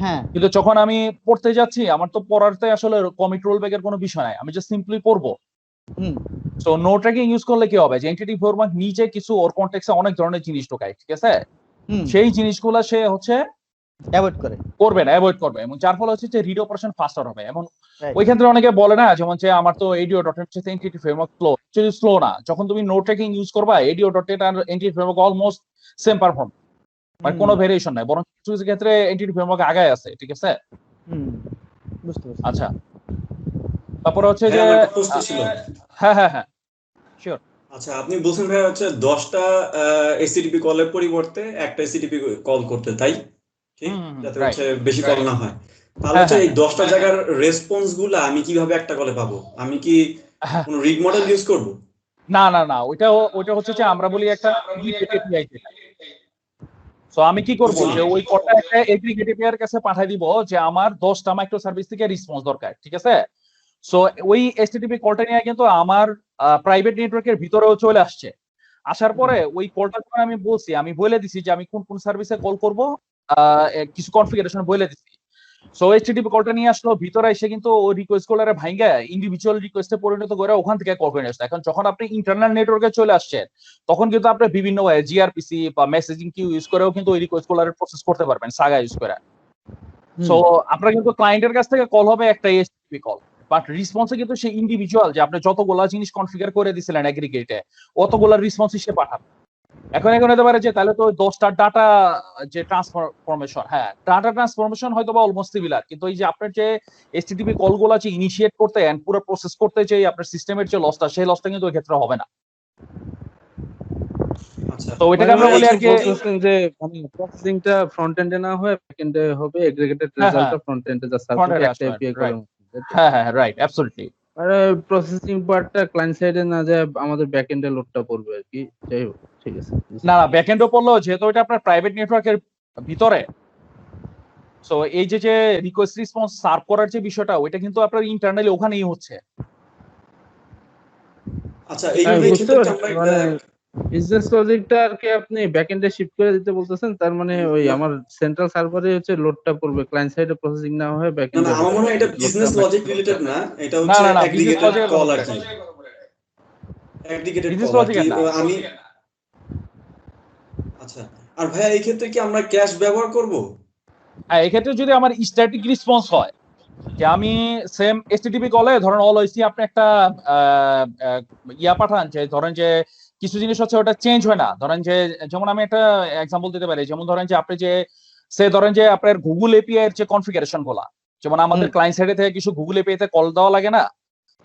হ্যাঁ, কিন্তু যখন আমি পড়তে যাচ্ছি, আমার তো পড়াতে আসলে কমিট রোল ব্যাক এর কোনো বিষয় নাই, আমি জাস্ট সিম্পলি পড়বো। সো নো ট্র্যাকিং ইউজ করলে কি হবে, যে এন্টিটি ফ্রেমওয়ার্ক নিজে কিছু ওর কনটেক্সটে অনেক ধরনের জিনিস ঢোকায়, ঠিক আছে, সেই জিনিসগুলো সে হচ্ছে অ্যাভয়েড করবে না, অ্যাভয়েড করবে, এবং যার ফলে হচ্ছে যে রিড অপারেশন ফাস্টার হবে। এবং ওই ক্ষেত্রে অনেকে বলে না, যেমন যে আমার তো এডিও ডট নেট সাথে entity framework slow, actually slow না। যখন তুমি নো ট্র্যাকিং ইউজ করবা, এডিও ডট নেট আর entity framework almost same perform, মানে কোনো ভেরিয়েশন নাই, বরং কিছু কিছু ক্ষেত্রে এন্টিটি ফ্রেমওয়ার্ক আগায় আছে, ঠিক আছে। বুঝতে পারছি। আচ্ছা, তারপরে হচ্ছে যে হ্যাঁ হ্যাঁ হ্যাঁ শিওর। আচ্ছা, আপনি বলছেন ভাই হচ্ছে 10টা এসটিটিপি কলের পরিবর্তে একটা এসটিটিপি কল করতে, তাই ঠিক, যাতে হচ্ছে বেশি কল না হয়। তাহলে হচ্ছে এই 10টা জায়গার রেসপন্স গুলা আমি কিভাবে একটা কলে পাবো? আমি কি কোন রিড মডেল ইউজ করব? না না না, ওইটা হচ্ছে যে আমরা বলি একটা এপিআই। সো আমি কি করব, যে ওই কোডটা একটা এগ্রিগেট এপিআই এর কাছে পাঠিয়ে দিব যে আমার 10টা মাইক্রো সার্ভিস থেকে রেসপন্স দরকার, ঠিক আছে। সো ওই এসটিটিপি কলটা নিয়ে কিন্তু আমার প্রাইভেট নেটওয়ার্কের ভিতরেও চলে আসছে। আসার পরে ওই কলটা যখন আমি বলছি, আমি বলে দিছি যে আমি কোন কোন সার্ভিসে কল করব, কিছু কনফিগারেশন বলে দিছি। সো এইচটিটিপি কলটা নিয়ে আসলো ভিতরে এসে, কিন্তু ওই রিকোয়েস্ট কলারে ভাঙা ইন্ডিভিজুয়াল রিকোয়েস্টে পরিণত করে ওখান থেকে কল করে আসছে। এখন যখন আপনি ইন্টারনাল নেটওয়ার্কে চলে আসছেন, তখন কিন্তু আপনি বিভিন্ন ওয়ে জিআরপিসি বা মেসেজিং কিউ ইউজ করেও কিন্তু ওই রিকোয়েস্ট কলারে প্রসেস করতে পারবেন, সাগা ইউজ করে। সো আপনার কিন্তু ক্লায়েন্টের কাছ থেকে কল হবে একটা এইচটিটিপি কল, বাট রেসপন্সে কিন্তু সেই ইন্ডিভিজুয়াল যে আপনি যতগুলা জিনিস কনফিগার করে দিছিলেন এগ্রিগেটে, অতগুলা রেসপন্স সে পাঠাবে। এখন হতে পারে যে তাহলে তো 10টা ডাটা যে ট্রান্সফরমেশন, হ্যাঁ ডাটা ট্রান্সফরমেশন হয়তো বা অলমোস্ট সিমিলার, কিন্তু এই যে আপনার যে এইচটিটিপি কলগুলো যে ইনিশিয়েট করতে এন্ড পুরো প্রসেস করতে যে আপনার সিস্টেমের যে লসটা, সেই লসটা কিন্তু ওই ক্ষেত্রে হবে না। আচ্ছা, তো ওইটাকে আমরা বলি আর কি যে মানে প্রসেসিংটা ফ্রন্ট এন্ডে না হয় ব্যাক এন্ডে হবে, এগ্রিগেটেড রেজাল্টটা ফ্রন্ট এন্ডে যা সার্ভ করে একটা এপিআই কল। হ্যাঁ হ্যাঁ রাইট, অ্যাবসলিউটলি। আর প্রসেসিং পার্টটা ক্লায়েন্ট সাইডে না যায় আমাদের ব্যাক এন্ডে লোডটা পড়বে আর কি, যাই হোক ঠিক আছে। না না, ব্যাক এন্ডও পড়লো, যেহেতু এটা আপনার প্রাইভেট নেটওয়ার্কের ভিতরে, সো এই যে রিকোয়েস্ট রেসপন্স সার্ভ করার যে বিষয়টা ওইটা কিন্তু আপনার ইন্টারনালি ওখানেই হচ্ছে। আচ্ছা এইভাবে বুঝতে ক্ষেত্রে পারছি, আমরা মানে বিজনেস লজিকটা আর কি আপনি ব্যাকএন্ডে শিফট করে দিতে বলতেছেন, তার মানে ওই আমার সেন্ট্রাল সার্ভারে হচ্ছে লোডটা করবে, ক্লায়েন্ট সাইডে প্রসেসিং না হয়ে না ব্যাকএন্ডে আমার মনে হয় এটা বিজনেস লজিক রিলেটেড না, এটা হচ্ছে না বিজনেস অ্যাগ্রিগেটেড লজিক কল আর কি, অ্যাগ্রিগেটেড বিজনেস কল আর লজিক কি না। আমি। আচ্ছা আর ভাইয়া এই ক্ষেত্রে কি আমরা ক্যাশ ব্যবহার করব? হ্যাঁ, এক্ষেত্রে যদি আমার স্ট্যাটিক রেসপন্স হয় যে আমি সেম এসটিটিপি কলে ধরেন অলওয়েসি আপনি একটা ইয়া পাঠান, যে ধরেন যে কিছু জিনিস হচ্ছে ওটা চেঞ্জ হয় না, ধরেন যে যেমন আমি একটা এক্সাম্পল দিতে পারি, যেমন ধরেন যে আপনি যে ধরেন যে আপনার গুগল এপিআই এর যে কনফিগারেশন গুলা, যেমন আমাদের ক্লায়েন্ট সাইডে থেকে কিছু গুগল এপিআই তে কল দেওয়া লাগে না,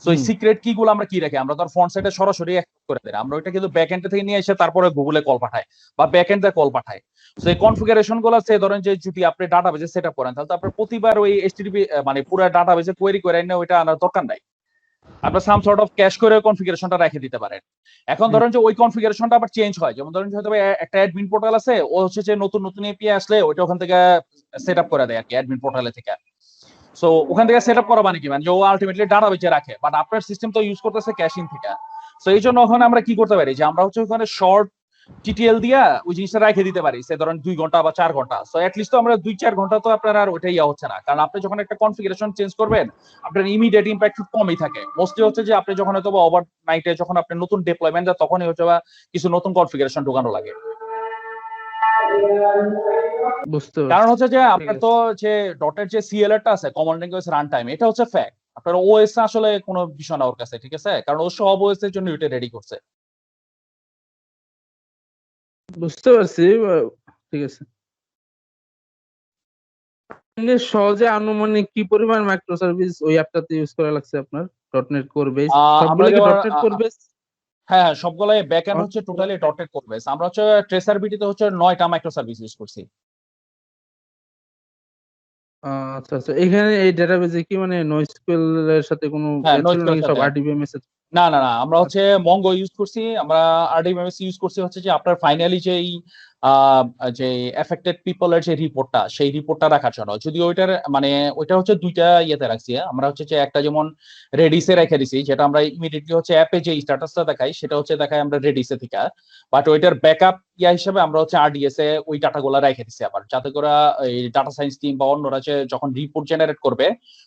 সো এই সিক্রেট কি গুলো আমরা কি রাখি, আমরা তো ফ্রন্ট সাইডে সরাসরি অ্যাক্সেস করে দিই, আমরা ওইটা কিন্তু ব্যাক এন্ড থেকে নিয়ে এসে তারপরে গুগলে কল পাঠাই বা ব্যাক এন্ডে কল পাঠাই। সো এই কনফিগারেশন গুলো সে ধরেন যে যদি আপনি ডাটাবেজে সেটআপ করেন, তাহলে তো আপনার প্রতিবার ওই এইচটিটিপি মানে পুরো ডাটাবেজে কোয়েরি করে না, ওইটা আনার দরকার নাই, আপনার সাম সর্ট অফ ক্যাশ করে কনফিগারেশনটা রেখে দিতে পারেন। এখন ধরেন যে ওই কনফিগারেশনটা আবার চেঞ্জ হয়, যেমন ধরেন যে হয়তো একটা অ্যাডমিন পোর্টাল আছে, ও হচ্ছে যে নতুন এপিআই আসলে ওইটা ওখান থেকে সেটআপ করে দেয় আর কি অ্যাডমিন পোর্টালে থেকে। সো ওখান থেকে সেটআপ করা মানে কি, মানে যে ও আলটিমেটলি ডাটা বেচে রাখে, বাট আপনার সিস্টেম তো ইউজ করতেছে ক্যাশিং থেকে। সো এই জন্য ওখানে আমরা কি করতে পারি যে আমরা হচ্ছে ওখানে শর্ট টিটিএল দিয়া ওই জিনিসটা রেখে দিতে পারি, সে ধরেন 2 ঘন্টা বা 4 ঘন্টা। সো এটলিস্ট তো আমরা 2-4 ঘন্টা তো আপনার আর ওইটাই হচ্ছে না, কারণ আপনি যখন একটা কনফিগারেশন চেঞ্জ করবেন আপনার ইমিডিয়েট ইম্প্যাক্ট খুব কমই থাকে। মোস্টলি হচ্ছে যে আপনি যখন হয়তো ওভার নাইটে যখন আপনি নতুন ডিপ্লয়মেন্ট দেন তখনই হচ্ছে বা কিছু নতুন কনফিগারেশন ঢোকানো লাগে। বুঝতে কারণ পারছি। হচ্ছে যে আপনার তো যে ডটের যে সিএলআরটা আছে, কমন ল্যাঙ্গুয়েজ রান টাইম, এটা হচ্ছে ফ্যাক্ট, আপনার ওএস আসলে কোনো বিষয় না ওর কাছে, ঠিক আছে, কারণ ও সব ওএস এর জন্য এটা রেডি করছে। বুঝতে পারছি, ঠিক আছে। এমনি সহজে আনুমানিক কি পরিমাণ মাইক্রো সার্ভিস ওই অ্যাপটাতে ইউজ করা লাগছে আপনার ডটনেট কোর বেস? আমরা সবগুলো কি যেমন ডটনেট কোর বেস? হ্যাঁ সবগুলাই ব্যাকএন্ড হচ্ছে টোটালি ডটেড কোড বেস। আমরা হচ্ছে ট্রেসারবিটিতে হচ্ছে 9টা মাইক্রো সার্ভিস ইউজ করছি। আচ্ছা আচ্ছা, এখানে এই ডেটাবেজে কি মানে নয়সকুয়েল এর সাথে কোনো হ্যাঁ ছিল নোস্কুয়েল নাকি, সব সাথে আরডিবিএমএস এর? না আমরা হচ্ছে মঙ্গো ইউজ করছি, আমরা আরডিএমএস ইউজ করছি হচ্ছে যে আপনার ফাইনালি যেই যে এফেক্টেড পিপলের যে রিপোর্টটা, সেই রিপোর্টটা রাখার জন্য। যদি ওইটার মানে ওইটা হচ্ছে দুইটা ইয়েতে রাখছি, আমরা হচ্ছে যে একটা যেমন রেডিসে রেখে দিছি, যেটা আমরা ইমিডিয়েটলি হচ্ছে অ্যাপে যে স্ট্যাটাসটা দেখাই সেটা হচ্ছে দেখাই আমরা রেডিসে থেকে, বাট ওইটার ব্যাকআপ ইয়া হিসেবে আমরা হচ্ছে আরডিএস এ ওই ডাটাগুলো রেখে দিছি আবার, যাতে করে এই ডাটা সায়েন্স টিম বা অন্যরা যে যখন রিপোর্ট জেনারেট করবে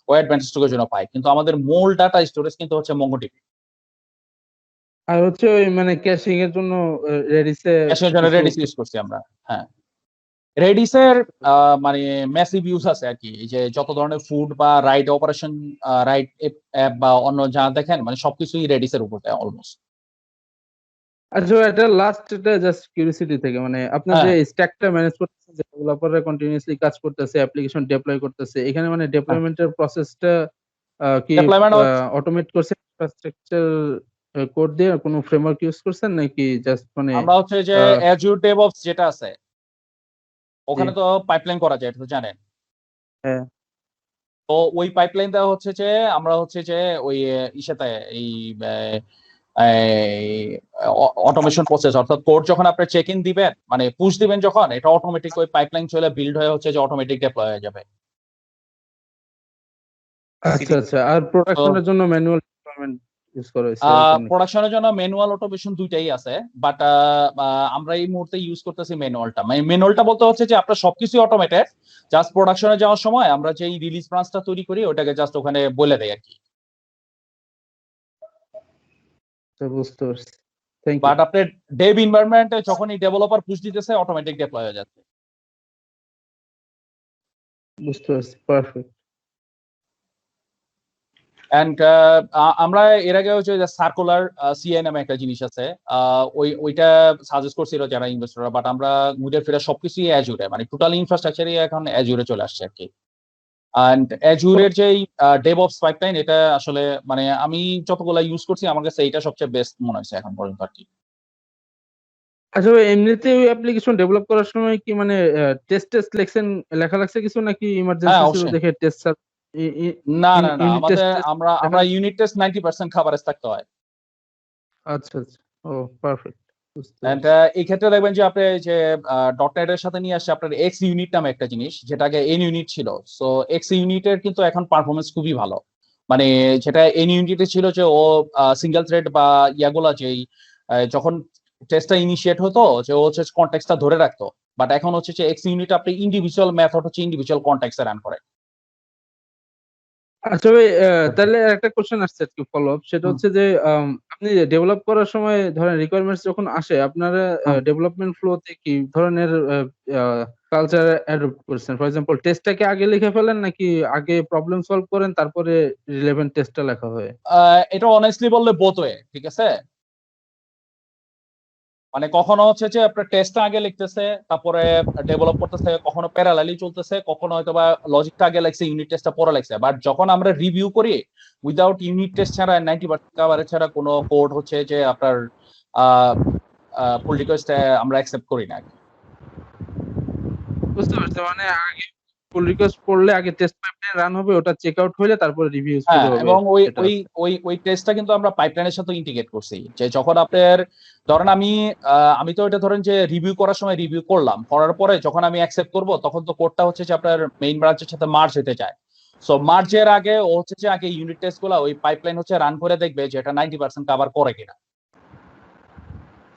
ওই অ্যাডভান্টেজটুকুর জন্য পায়। কিন্তু আমাদের মূল ডাটা স্টোরেজ কিন্তু হচ্ছে মঙ্গোডিবি। আর হচ্ছে ওই মানে ক্যাশিং এর জন্য রেডিসে ক্যাশের জন্য রেডিস ইউজ করছি আমরা। হ্যাঁ, রেডিসের মানে ম্যাসিভ ইউজ আছে আর কি, এই যে যত ধরনের ফুড বা রাইড অপারেশন, রাইড অ্যাপ বা অন্য যা দেখেন মানে সবকিছুই রেডিসের উপর দেয় অলমোস্ট। আচ্ছা, এটা লাস্ট, এটা জাস্ট কিউরিওসিটি থেকে, মানে আপনার যে স্ট্যাকটা ম্যানেজ করতেছে, যে ডেভেলপাররা কন্টিনিউয়াসলি কাজ করতেছে, অ্যাপ্লিকেশন ডিপ্লয় করতেছে, এখানে মানে ডেপ্লয়মেন্টের প্রসেসটা কি অটোমেট করছে ইনফ্রাস্ট্রাকচার কোড দিয়ে, কোনো ফ্রেমওয়ার্ক ইউজ করছেন নাকি জাস্ট মানে? আমরা হচ্ছে যে অ্যাজুর ডেভঅপস যেটা আছে ওখানে তো পাইপলাইন করা যায়, এটা তো জানেন। হ্যাঁ, তো ওই পাইপলাইন দেওয়া হচ্ছে যে আমরা হচ্ছে যে ওই ইসাতে এই অটোমেশন প্রসেস, অর্থাৎ কোড যখন আপনি চেক ইন দিবেন মানে পুশ দিবেন যখন, এটা অটোমেটিক ওই পাইপলাইন চলে বিল্ড হয়ে হচ্ছে যে অটোমেটিক ডিপ্লয় হয়ে যাবে। আচ্ছা আচ্ছা। আর প্রোডাকশনের জন্য ম্যানুয়াল ডিপ্লয়মেন্ট ইউজ করা হয়েছে? প্রোডাকশনের জন্য ম্যানুয়াল অটোমেশন দুইটাই আছে, বাট আমরা এই মুহূর্তে ইউজ করতেছি ম্যানুয়ালটা। মানে ম্যানুয়ালটা বলতে হচ্ছে যে আপনার সবকিছু অটোমেটেড, জাস্ট প্রোডাকশনে যাওয়ার সময় আমরা যে রিলিজ ব্রাঞ্চটা তৈরি করি ওটাকে জাস্ট ওখানে বলে দেই আর কি। বুঝতে পারছি, থ্যাংক ইউ। বাট আপনার ডেভ এনভায়রনমেন্টে যখনই ডেভেলপার পুশ দিতেছে অটোমেটিক ডিপ্লয় হয়ে যাচ্ছে। বুঝতে পারছি, পারফেক্ট। এন্ড আমরা এর আগে হচ্ছে যে সার্কুলার সিআই নামে একটা জিনিস আছে, ওইটা সাজেস্ট করছিল যারা ইনভেস্টররা, বাট আমরা ঘুরে ফিরে সবকিছুই অ্যাজুরে, মানে টোটাল ইনফ্রাস্ট্রাকচারই এখন অ্যাজুরে চলে আসছে আর কি। এন্ড অ্যাজুরের যে ডেভঅপস পাইপলাইন, এটা আসলে মানে আমি যতগুলো ইউজ করছি আমার কাছে এইটা সবচেয়ে বেস্ট মনে হয়েছে এখন পর্যন্ত আর কি। আচ্ছা, এমনিতে ওই অ্যাপ্লিকেশন ডেভেলপ করার সময় কি মানে টেস্ট লেখা লাগছে কিছু, নাকি ইমার্জেন্সি ছিল দেখে টেস্ট? না আমরা ইউনিট টেস্ট 90% কভারেজ থাকতে হয়। আচ্ছা আচ্ছা, ও পারফেক্ট। এন্ড এই ক্ষেত্রে দেখবেন যে আপনি যে ডটনেট এর সাথে নিয়ে আসছে আপনার এক্স ইউনিট নামে একটা জিনিস, যেটা আগে এন ইউনিট ছিল। সো এক্স ইউনিটের কিন্তু এখন পারফরমেন্স খুবই ভালো। মানে যেটা এন ইউনিটে ছিল যে ও সিঙ্গেল থ্রেড বা ইয়াগুলা যেই যখন টেস্টটা ইনিশিয়েট হতো যে ও হচ্ছে কনটেক্সটটা ধরে রাখতো, বাট এখন হচ্ছে যে এক্স ইউনিট আপনি ইন্ডিভিজুয়াল মেথড হচ্ছে ইন্ডিভিজুয়াল কনটেক্সটে রান করে। আচ্ছা ভাই, তাহলে একটা কোশ্চেন আসছে আর কি ফলো আপ, সেটা হচ্ছে যে আপনি ডেভেলপ করার সময় ধরেন রিকোয়ারমেন্টস যখন আসে আপনারা ডেভেলপমেন্ট ফ্লোতে কি ধরনের কালচার অ্যাডপ্ট করছেন? ফর এক্সাম্পল টেস্টটাকে আগে লিখে ফেলেন নাকি আগে প্রবলেম সলভ করেন তারপরে রিলেভেন্ট টেস্টটা লেখা হয়? এটা অনেস্টলি বললে বোথ ওয়ে, ঠিক আছে। মানে কখনো হচ্ছে যে আপনার টেস্টটা আগে লিখতেছে তারপরে ডেভেলপ করতেছে, কখনো প্যারালালি চলতেছে, কখনো হয়তো বা লজিকটা আগে লাগছে ইউনিট টেস্টটা পরে লাগছে। বাট যখন আমরা রিভিউ করি উইদাউট ইউনিট টেস্ট ছাড়া 90% কভারেজ ছাড়া কোনো কোড হচ্ছে যে আপনার পুল রিকোয়েস্ট আমরা অ্যাকসেপ্ট করি না। বুঝতে পারছি, মানে আগে পুল রিকোয়েস্ট করলে আগে টেস্ট পাইপলাইন রান হবে, ওটা চেক আউট হলে তারপরে রিভিউ শুরু হ্যাঁ, হবে। এবং ওই এটা ওই ওই ওই টেস্টটা কিন্তু আমরা পাইপলাইনের সাথে ইন্টিগ্রেট করছি। যে যখন আপনার ধরেন আমি তো এটা ধরেন যে রিভিউ করার সময় রিভিউ করলাম, করার পরে যখন আমি অ্যাকসেপ্ট করব তখন তো কোডটা হচ্ছে যে আপনার মেইন ব্রাঞ্চের সাথে মার্জ হতে যায়। সো মার্জের আগে ও হচ্ছে যে আগে ইউনিট টেস্ট গুলা ওই পাইপলাইন হচ্ছে রান করে দেখবে যে এটা 90% কভার করে কিনা।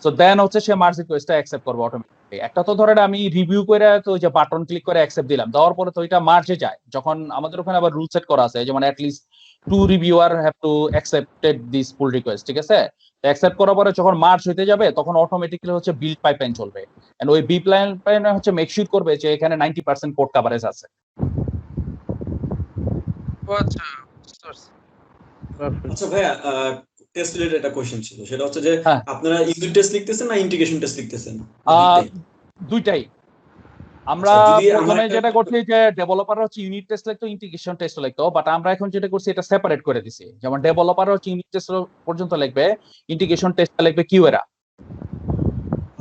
সো দেন হচ্ছে সে মার্জ রিকোয়েস্টটা অ্যাকসেপ্ট করবে অটোমেটিকলি। একটা তো ধরেন আমি রিভিউ করে তো ওই যে বাটন ক্লিক করে অ্যাকসেপ্ট দিলাম, দেওয়ার পরে তো এটা মার্জে যায়। যখন আমাদের ওখানে আবার রুল সেট করা আছে যেমন at least 2 reviewer have to accepted this pool request, ঠিক আছে। অ্যাকসেপ্ট করার পরে যখন মার্জ হইতে যাবে তখন অটোমেটিক্যালি হচ্ছে বিল্ড পাইপলাইন চলবে, এন্ড ওই বিল্ড পাইপলাইন হচ্ছে মেক শিওর করবে যে এখানে 90% কোড কভারেজ আছে। আচ্ছা, বুঝতে পারছি। আচ্ছা ভাইয়া, টেস্ট রিলেটেড একটা কোশ্চেন ছিল, সেটা হচ্ছে যে হ্যাঁ। আপনারা ইউনিট টেস্ট লিখতেছেন না ইন্টিগ্রেশন টেস্ট লিখতেছেন? দুইটাই। আমরা যদি প্রথমে যেটা করছি যে ডেভেলপার হচ্ছে ইউনিট টেস্ট লিখতো, ইন্টিগ্রেশন টেস্ট লিখতো, বাট আমরা এখন যেটা করছি এটা সেপারেট করে দিছি। যেমন ডেভেলপার হচ্ছে ইউনিট টেস্ট পর্যন্ত লিখবে, ইন্টিগ্রেশন টেস্ট লিখবে কিউএরা।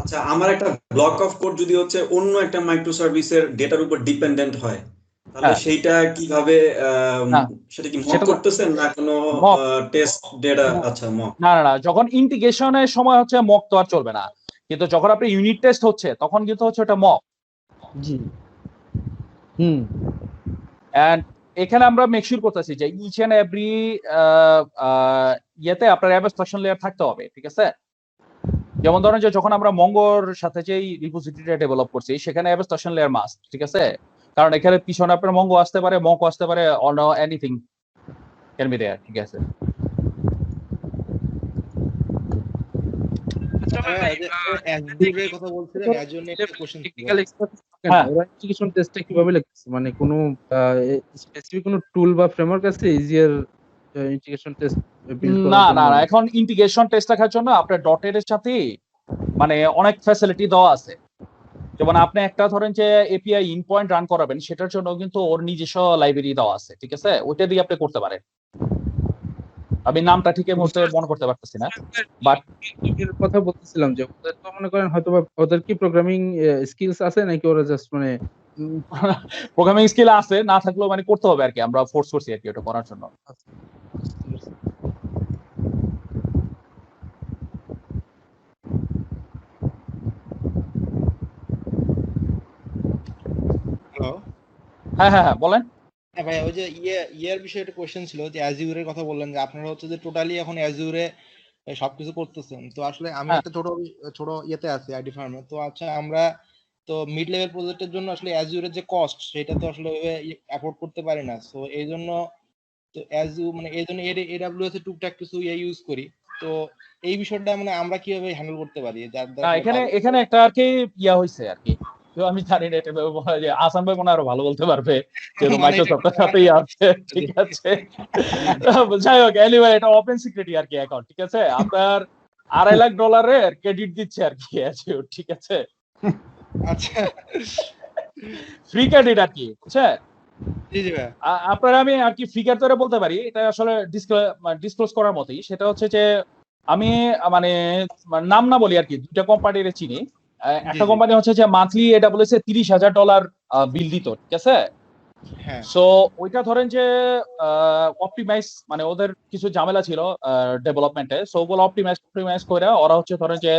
আচ্ছা, আমার একটা ব্লক অফ কোড যদি হচ্ছে অন্য একটা মাইক্রো সার্ভিসের ডেটার উপর ডিপেন্ডেন্ট হয়, তাহলে সেইটা কিভাবে সেটা কি মক করতেছেন না কোনো টেস্ট ডেটা? আচ্ছা, মক না না না, যখন ইন্টিগ্রেশনের সময় হচ্ছে মক তো আর চলবে না, কিন্তু যখন আপনি ইউনিট টেস্ট হচ্ছে তখন কিন্তু হচ্ছে ওটা মক। জি। এন্ড এখানে আমরা মেক শিওর করতেছি যে ইচ এন্ড এভরি ইয়েতে আপনার অ্যাবস্ট্রাকশন লেয়ার থাকতে হবে, ঠিক আছে। যেমন ধরেন যে যখন আমরা মঙ্গোর সাথে যেই রিপোজিটরিটা ডেভেলপ করছি সেখানে অ্যাবস্ট্রাকশন লেয়ার মাস্ট, ঠিক আছে। কারণ এখানে পিছনে আপনার মঙ্গো আসতে পারে, মক আসতে পারে, on anything can be there, ঠিক আছে। কিভাবে লিখতেছে, মানে কোনো স্পেসিফিক কোনো টুল বা ফ্রেমওয়ার্ক আছে ইজিয়ার ইন্টিগ্রেশন টেস্ট বিল্ড করার? না না না, এখন ইন্টিগ্রেশন টেস্ট রাখার জন্য আপনার ডটের সাথে মানে অনেক ফ্যাসিলিটি দেওয়া আছে। যেমন আপনি একটা ধরেন যে এপিআই ইন পয়েন্ট রান করাবেন, সেটার জন্য কিন্তু ওর নিজস্ব লাইব্রেরি দেওয়া আছে, ঠিক আছে। ওইটা দিয়ে আপনি করতে পারেন। আমি নামটা ঠিক মনে করতে পারতেছি না, বাট এর কথা বলতেছিলাম যে ওদের তো মনে করেন হয়তো ওদের কি প্রোগ্রামিং স্কিলস আছে নাকি ওরা জাস্ট মানে প্রোগ্রামিং স্কিল আছে, না থাকলেও মানে করতে হবে আর কি, আমরা ফোর্স করছি আর কি ওটা করার জন্য। হ্যালো, হ্যাঁ হ্যাঁ হ্যাঁ, বলেন। হ্যাঁ ভাই, ওই যে ইয়ের বিষয়ে একটা কোশ্চেন ছিল যে অ্যাজিউরের কথা বললেন যে আপনারা হচ্ছে যে টোটালি এখন অ্যাজিউরে সবকিছু করতেছেন। তো আসলে আমি একটা ছোট ইয়েতে আছি আইডি ফার্মে। তো আচ্ছা, আমরা তো মিড লেভেল প্রজেক্টের জন্য আসলে অ্যাজিউরের যে কস্ট সেটা তো আসলে অ্যাফোর্ড করতে পারি না। সো এই জন্য তো মানে এই জন্য এডব্লিউএস এর টুকটাক কিছু ইউজ করি। তো এই বিষয়টা মানে আমরা কিভাবে হ্যান্ডেল করতে পারি? এখানে একটা আর কি ইয়া হইছে আর কি, তো আমি জানি না এটা যে আসাম ভাই মনে আরো ভালো বলতে পারবে, যেহেতু মাইক্রোসফটের সাথেই আছে, ঠিক আছে। যাই হোক, এনিওয়ে এটা ওপেন সিক্রেটই আর কি অ্যাকাউন্ট, ঠিক আছে। আপনার $2.5 লাখ ক্রেডিট দিচ্ছে আর কি, ঠিক আছে। আচ্ছা, ফ্রি ক্রেডিট আর কি, বুঝছেন। জি জি ভাই, আপনারা আমি আর কি ফিগার ধরে বলতে পারি, এটা আসলে ডিসক্লোজ করার মতোই। সেটা হচ্ছে যে আমি মানে নাম না বলি আর কি, দুইটা কোম্পানির চিনি। একটা কোম্পানি হচ্ছে যে মান্থলি এডব্লিউএস এ $30,000 বিল দিত, ঠিক আছে। সো ওইটা ধরেন যে অপটিমাইজ, মানে ওদের কিছু ঝামেলা ছিল ডেভেলপমেন্টে, সো ওগুলো অপটিমাইজ করে ওরা হচ্ছে ধরেন যে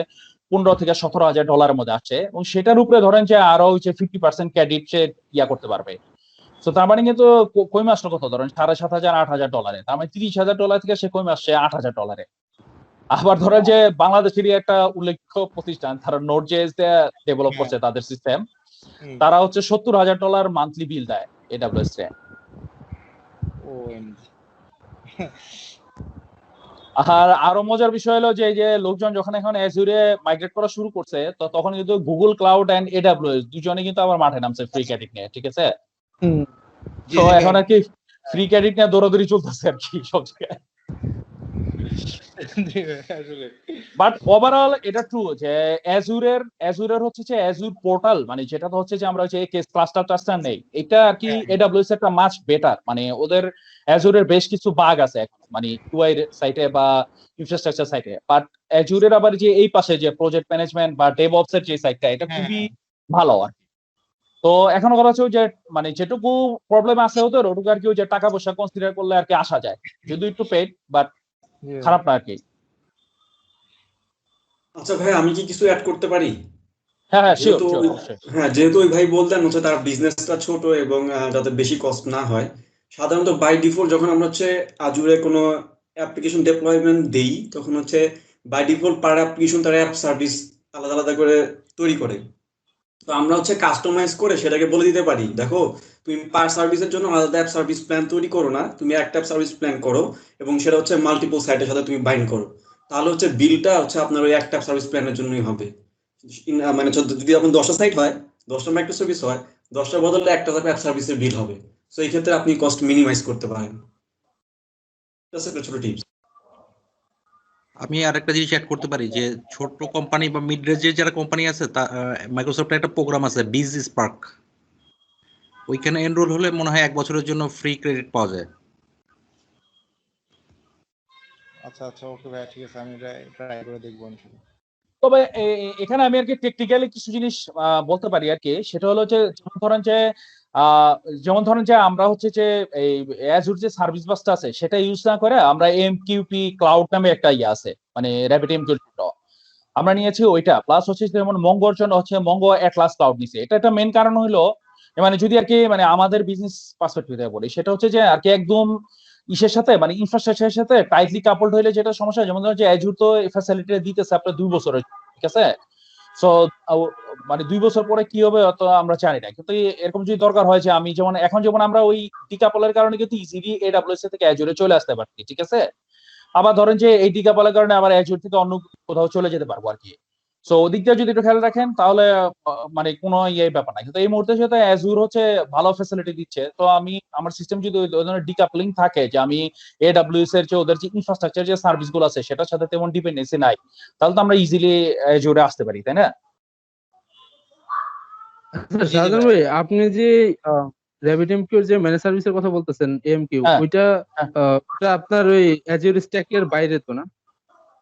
$15,000 থেকে $17,000 মধ্যে আসছে, এবং সেটার উপরে ধরেন যে আরো হচ্ছে 50% ক্রেডিট সে ইয়া করতে পারবে। তো তার মানে কিন্তু কমে আসলো কত, ধরেন $7,500 $8,000, তার মানে $30,000 থেকে সে কমে আসছে $8,000। আবার ধরেন যে বাংলাদেশেরই একটা উল্লেখ্য প্রতিষ্ঠান, তারা নোড.জেএস ডেভেলপ করছে তাদের সিস্টেম, তারা হচ্ছে $70,000 মান্থলি বিল দেয় এডাব্লিউএস রে। আর আরো মজার বিষয় হলো যে এই যে লোকজন যখন এখন অ্যাজুরে মাইগ্রেট করা শুরু করছে, তো তখন কিন্তু গুগল ক্লাউড এন্ড এডাব্লিউএস দুজনে কিন্তু আবার মাঠে নামছে ফ্রি ক্রেডিট নিয়ে, ঠিক আছে? তো এখন আর কি ফ্রি ক্রেডিট নিয়ে দৌড়াদৌড়ি চলতেছে আর কি সব জায়গায়। বাট ওভারঅল এটা ট্রু যে অ্যাজুরের হচ্ছে যে অ্যাজুর পোর্টাল, মানে যেটা হচ্ছে যে আমরা হচ্ছে ক্লাস্টার নেই, এটা আর কি এডাব্লিউএস একটা মাচ বেটার। মানে ওদের অ্যাজুরের বেশ কিছু বাগ আছে এখন, মানে ইউআই সাইটে বা ইনফ্রাস্ট্রাকচার সাইটে, বাট অ্যাজুরের আবার যে এই পাশে যে প্রজেক্ট ম্যানেজমেন্ট বা ডেভঅপস এর যে সাইটটা, এটা খুবই ভালো আর কি। তো এখন কথা হচ্ছে যে মানে যেটুকু প্রবলেম আছে ওদের, ওটুকু আর কি যে টাকা পয়সা কনসিডার করলে আর কি আসা যায়, যদি একটু পেড, বাট খারাপ না আর কি। আচ্ছা ভাই, আমি কি কিছু অ্যাড করতে পারি? হ্যাঁ, যেহেতু ওই ভাই বলতেন হচ্ছে তার বিজনেসটা ছোট এবং যাতে বেশি কস্ট না হয়, সাধারণত বাই ডিফল্ট যখন আমরা হচ্ছে আজুরে কোনো অ্যাপ্লিকেশন ডেপ্লয়মেন্ট দেই, তখন হচ্ছে বাই ডিফল্ট পার অ্যাপ্লিকেশন তার অ্যাপ সার্ভিস আলাদা আলাদা করে তৈরি করে। তো আমরা হচ্ছে কাস্টমাইজ করে সেটাকে বলে দিতে পারি, দেখো তুমি পার সার্ভিসের জন্য আলাদা অ্যাপ সার্ভিস প্ল্যান তৈরি করো না, তুমি একটা অ্যাপ সার্ভিস প্ল্যান করো এবং সেটা হচ্ছে মাল্টিপল সাইটের সাথে তুমি বাইন্ড করো, তাহলে হচ্ছে বিলটা হচ্ছে আপনার ওই একটা সার্ভিস প্ল্যানের জন্যই হবে। মানে যদি আপনার 10টা সাইট হয়, 10টা মাইক্রো সার্ভিস হয়, 10টার বদলে একটা অ্যাপ সার্ভিসের বিল হবে। তো এই ক্ষেত্রে আপনি কস্ট মিনিমাইজ করতে পারেন। একটা ছোট টিপস। আমি আরেকটা জিনিস অ্যাড করতে পারি যে ছোট কোম্পানি বা মিড রেঞ্জের যারা কোম্পানি আছে, তা মাইক্রোসফটের একটা প্রোগ্রাম আছে বিজ স্পার্ক, ওইখানে এনরোল হলে মনে হয় 1 বছরের জন্য ফ্রি ক্রেডিট পাওয়া যায়। আচ্ছা ওকে ভাই, ঠিক আছে, আমি ট্রাই করে দেখবো। তবে এখানে আমি আর কি টেকনিক্যালি কিছু জিনিস বলতে পারি আর কি, সেটা হলো যে যেমন ধরেন যে আমরা হচ্ছে যে এই অ্যাজুর যে সার্ভিস বাসটা আছে সেটা ইউজ না করে আমরা এমকিউপি ক্লাউড নামে একটা ইয়ে আছে, মানে র্যাপিড এমকিউপি আমরা নিয়েছি ওইটা, প্লাস হচ্ছে যেমন মঙ্গোর জন্য হচ্ছে মঙ্গো অ্যাটলাস ক্লাউড নিছে। এটা একটা মেন কারণ হলো মানে যদি আর কি মানে আমাদের বিজনেস পার্সপেক্টিভ থেকে বলি, সেটা হচ্ছে যে আর কি একদম ইসের সাথে মানে ইনফ্রাস্ট্রাকচারের সাথে টাইটলি কাপলড হইলে যেটা সমস্যা, যেমন ধরুন যে অ্যাজুর তো ফ্যাসিলিটি দিতেছে আপনার 2 বছরের, ঠিক আছে? সো মানে 2 বছর পরে কি হবে অত আমরা জানি না, কিন্তু এরকম যদি দরকার হয় যে আমি যেমন এখন যেমন আমরা ওই ডিকাপলের কারণে কিন্তু ইজিলি এডাব্লিউএস থেকে অ্যাজুরে চলে আসতে পারছি, ঠিক আছে? আবার ধরেন যে এই ডিকাপলের কারণে আবার অ্যাজুর থেকে অন্য কোথাও চলে যেতে পারবো আর কি। সো ওদিকটা যদি একটু খেয়াল রাখেন তাহলে মানে কোনো ব্যাপার না। কিন্তু এই মুহূর্তে সাথে অ্যাজুর হচ্ছে ভালো ফ্যাসিলিটি দিচ্ছে, তো আমি আমার সিস্টেম যদি ওই ধরনের ডিকাপলিং থাকে যে আমি এডাব্লিউএস এর যে ওদের যে ইনফ্রাস্ট্রাকচার যে সার্ভিস গুলো আছে সেটার সাথে তেমন ডিপেন্ডেন্সি নাই, তাহলে তো আমরা ইজিলি অ্যাজুরে আসতে পারি, তাই না? শাহজাহান ভাই, আপনি যে RabbitMQ যে ম্যানেজ সার্ভিসের কথা বলতেছেন AMQ, ওইটা আপনার ওই অ্যাজুর স্ট্যাকের বাইরে তো না?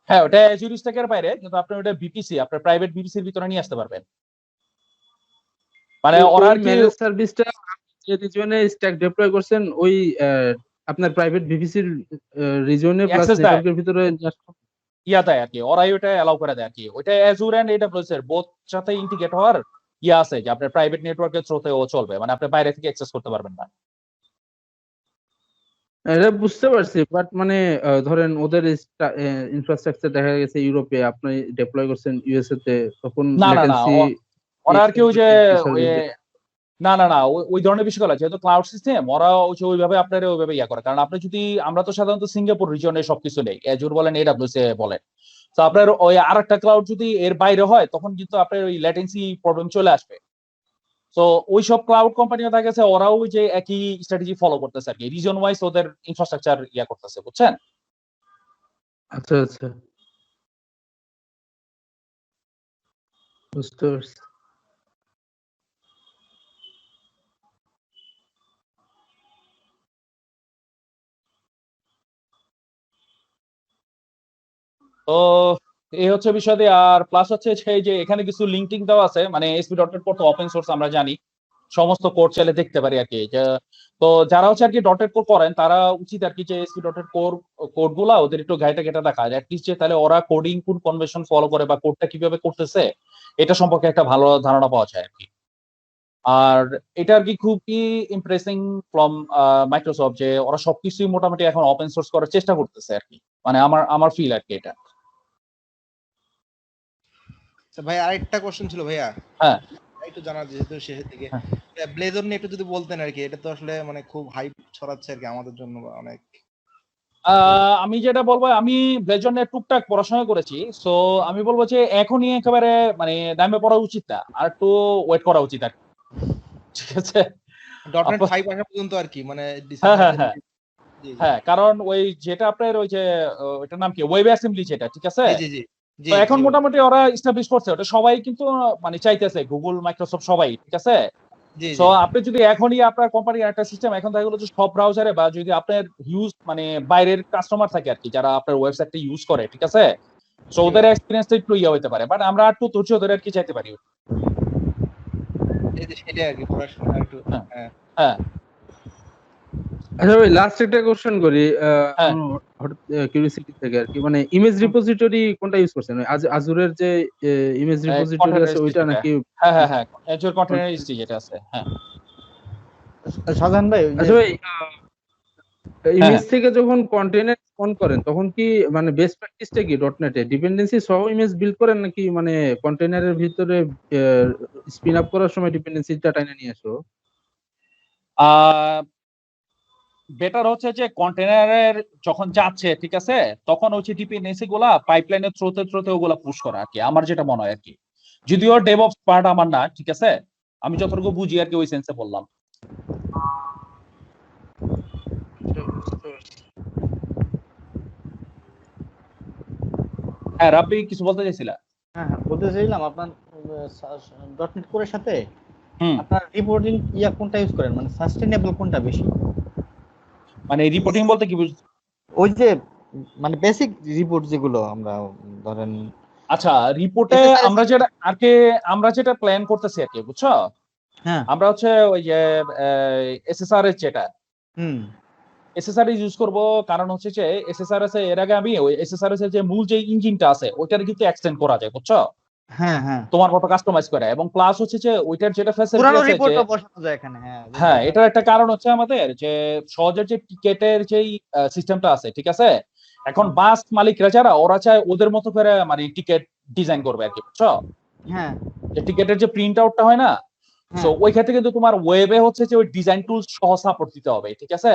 হ্যাঁ, ওটা অ্যাজুর স্ট্যাকের বাইরে, কিন্তু আপনি ওটা বিপিসি আপনার প্রাইভেট বিপিসির ভিতরে নিয়ে আসতে পারবেন। মানে ওরা কি ম্যানেজ সার্ভিসটা যে রিজনে স্ট্যাক ডিপ্লয় করছেন ওই আপনার প্রাইভেট বিপিসির রিজনে প্লাস নেটওয়ার্কের ভিতরে দেয় আর কি, ওরাই ওটা এলাও করে দেয় আর কি। ওইটা অ্যাজুর এন্ড এডাব্লিউএস এর বোথ সাথে ইন্টিগ্রেট হওয়ার আছে যে আপনার প্রাইভেট নেটওয়ার্কের থ্রুতেও চলবে, মানে আপনি বাইরে থেকে অ্যাক্সেস করতে পারবেন না। এটা বুঝতে পারছি, বাট মানে ধরেন ওদের ইনফ্রাস্ট্রাকচার দেখা গেছে ইউরোপে, আপনি ডিপ্লয় করছেন ইউএসএ তে, তখন ল্যাটেন্সি ওরা আর কি ওই যে না ওই ধরনের বিষয়গুলো যেহেতু ক্লাউড সিস্টেম, ওরা ওইভাবে আপনার ওইভাবে ইয়া করে। কারণ আপনি যদি আমরা তো সাধারণত সিঙ্গাপুর রিজনে সবকিছু নেই, অ্যাজুর বলেন এডাব্লিউএস বলেন, তো আপনার ওই আরেকটা ক্লাউড যদি এর বাইরে হয় তখন কিন্তু আপনার ওই ল্যাটেন্সি প্রবলেম চলে আসবে। তো ওই সব ক্লাউড কোম্পানিও দেখা গেছে ওরাও যে একই স্ট্র্যাটেজি ফলো করতেছে আর কি, রিজন ওয়াইজ ওদের ইনফ্রাস্ট্রাকচার ইয়া করতেছে, বুঝছেন? আচ্ছা বুঝতে পারছি। তো এই হচ্ছে বিষয় দিয়ে। আর প্লাস হচ্ছে সেই যে এখানে কিছু লিঙ্কিং দেওয়া আছে, মানে ASP.NET Core তো ওপেন সোর্স আমরা জানি, সমস্ত কোড চাইলে দেখতে পারি আর কি। তো যারা হচ্ছে আর কি ডটেড কোড করেন তারা উচিত আর কি যে এসপি ডটেড কোড গুলা ওদের একটু ঘাইটা ঘেটা দেখা, অ্যাটলিস্ট যে তাহলে ওরা কোডিং কোন কনভেনশন ফলো করে বা কোডটা কিভাবে করতেছে এটা সম্পর্কে একটা ভালো ধারণা পাওয়া যায় আর কি। আর এটা আর কি খুবই ইমপ্রেসিং ফ্রম মাইক্রোসফট যে ওরা সবকিছুই মোটামুটি এখন ওপেন সোর্স করার চেষ্টা করতেছে আর কি, মানে আমার ফিল আর কি এটা। ভাই আরেকটা কোশ্চেন ছিল ভাইয়া, হ্যাঁ একটু জানার যেহেতু শেষের দিকে ব্লেজর নিয়ে একটু যদি বলতেন আর কি, এটা তো আসলে মানে খুব হাইপ ছড়াচ্ছে আর কি আমাদের জন্য অনেক। আমি যেটা বলবো, আমি ব্লেজর নিয়ে টুকটাক পড়াশোনা করেছি, সো আমি বলবো যে এখনই একেবারে মানে নামে পড়া উচিত না, আর একটু ওয়েট করা উচিত আর কি। ঠিক আছে, ডটনেট 5 আসা পর্যন্ত আর কি, মানে হ্যাঁ কারণ ওই যেটা আপনার ওই যে ওইটার নাম কি ওয়েব অ্যাসেম্বলি যেটা, ঠিক আছে, তো এখন মোটামুটি ওরা এস্টাবলিশ করছে, ওটা সবাই কিন্তু মানে চাইতেছে, গুগল মাইক্রোসফট সবাই, ঠিক আছে। সো আপনি যদি এখনই আপনার কোম্পানির একটা সিস্টেম এখন থাকে হলো যে সব ব্রাউজারে, বা যদি আপনার ইউজ মানে বাইরের কাস্টমার থাকে আর কি যারা আপনার ওয়েবসাইটটা ইউজ করে, ঠিক আছে, সো ওদের এক্সপেরিয়েন্সটা একটু ইয়ে হতে পারে, বাট আমরা একটু ধৈর্য ধরে আর কি চাইতে পারি। সেটাই আর কি পড়াশোনা একটু। হ্যাঁ আচ্ছা ভাই লাস্ট একটা কোশ্চেন করি কিউরিওসিটি থেকে আর কি, মানে ইমেজ রিপোজিটরি কোনটা ইউজ করছেন? আজুরের যে ইমেজ রিপোজিটরি আছে ওইটা নাকি? হ্যাঁ অ্যাজুর কন্টেইনার এসডি যেটা আছে। হ্যাঁ সাধারণ ভাই, আচ্ছা ভাই ইমেজ থেকে যখন কন্টেইনার অন করেন তখন কি মানে বেস্ট প্র্যাকটিসটা কি ডটনেটে ডিপেন্ডেন্সি সহ ইমেজ বিল্ড করেন, নাকি মানে কন্টেইনারের ভিতরে স্পিন আপ করার সময় ডিপেন্ডেন্সিটা টাইনা নিয়ে আসো? বেটার হচ্ছে যে কন্টেনারের যখন যাচ্ছে, ঠিক আছে, তখন হচ্ছে ডিপেন্ডেন্সি গুলা পাইপলাইনের থ্রুতে ওগুলা পুশ করা আর কি, আমার যেটা মনে হয় আর কি। যদিও ডেভঅপস পার্ট আমার না, ঠিক আছে, আমি যতটুকু বুঝি আর কি ওই সেন্সে বললাম। হ্যাঁ রাব্বি কিছু বলতে চাইছিলা? হ্যাঁ বলতে চাইলাম আপনার ডটনেট কোরের সাথে আপনার রিপোর্টিং কোনটা ইউজ করেন, মানে সাস্টেইনেবল কোনটা বেশি? মানে রিপোর্টিং বলতে কি ওই যে মানে বেসিক রিপোর্ট যেগুলো আমরা ধরেন। আচ্ছা রিপোর্টে আমরা যেটা প্ল্যান করতেছি আর কি, বুঝছো, হ্যাঁ আমরা হচ্ছে ওই যে এসএসআর এর যেটা এসএসআর ইউজ করব, কারণ হচ্ছে যে এসএসআর এর আগে আমি ওই এসএসআর এর যে মূল যে ইঞ্জিনটা আছে ওইটার কিন্তু এক্সটেন্ড করা যায়, বুঝছো, হ্যাঁ তোমার মতো কাস্টমাইজ করে, এবং প্লাস হচ্ছে যে ওইটার যেটা ফ্যাসিলিটি পুরো আছে রিপোর্টটা বসানো যায় এখানে। হ্যাঁ এটার একটা কারণ হচ্ছে আমাদের যে সহজের যে টিকেটের যেই সিস্টেমটা আছে, ঠিক আছে, এখন বাস মালিকরা যারা ওরা চায় ওদের মতো করে মানে টিকেট ডিজাইন করবে আর কি, বুঝছো, হ্যাঁ যে টিকেটের যে প্রিন্ট আউটটা হয় না, সো ওই ক্ষেত্রে কিন্তু তোমার ওয়েবে হচ্ছে যে ওই ডিজাইন টুলস সহ সাপোর্ট দিতে হবে, ঠিক আছে।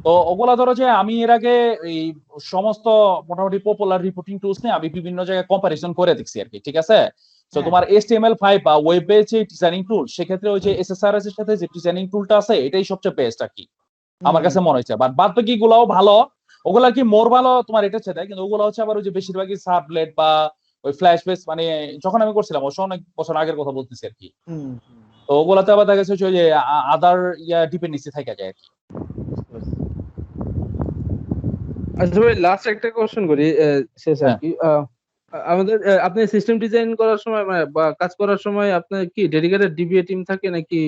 তো ওগুলা ধরো যে আমি এর আগে এই সমস্ত মোটামুটি পপুলার রিপোর্টিং টুলস নিয়ে আমি বিভিন্ন জায়গায় কম্পারিজন করে দেখছি আর কি, ঠিক আছে। তো তোমার HTML5 বা ওয়েবে যে ডিজাইনিং টুল, সেক্ষেত্রে ওই যে SSRS এর সাথে যে ডিজাইনিং টুলটা আছে এটাই সবচেয়ে বেস্ট আর কি আমার কাছে মনে হয়েছে। বাট বাদ বাকি গুলাও ভালো, ওগুলা কি মোর ভালো তোমার এটা ছেড়ে, কিন্তু ওগুলো হচ্ছে আবার ওই যে বেশিরভাগই সাবলেট বা ওই ফ্ল্যাশ বেস, মানে যখন আমি করছিলাম অবশ্য অনেক বছর আগের কথা বলতেছি আর কি, তো ওগুলাতে আবার দেখা গেছে যে আদার ডিপেন্ডেন্সি থেকে যায় আর কি। আচ্ছা ভাই লাস্ট একটা কোশ্চেন করি শেষ আর কি, আমাদের আপনি সিস্টেম ডিজাইন করার সময় বা কাজ করার সময় আপনার কি ডেডিকেটেড ডিবিএ টিম থাকে, নাকি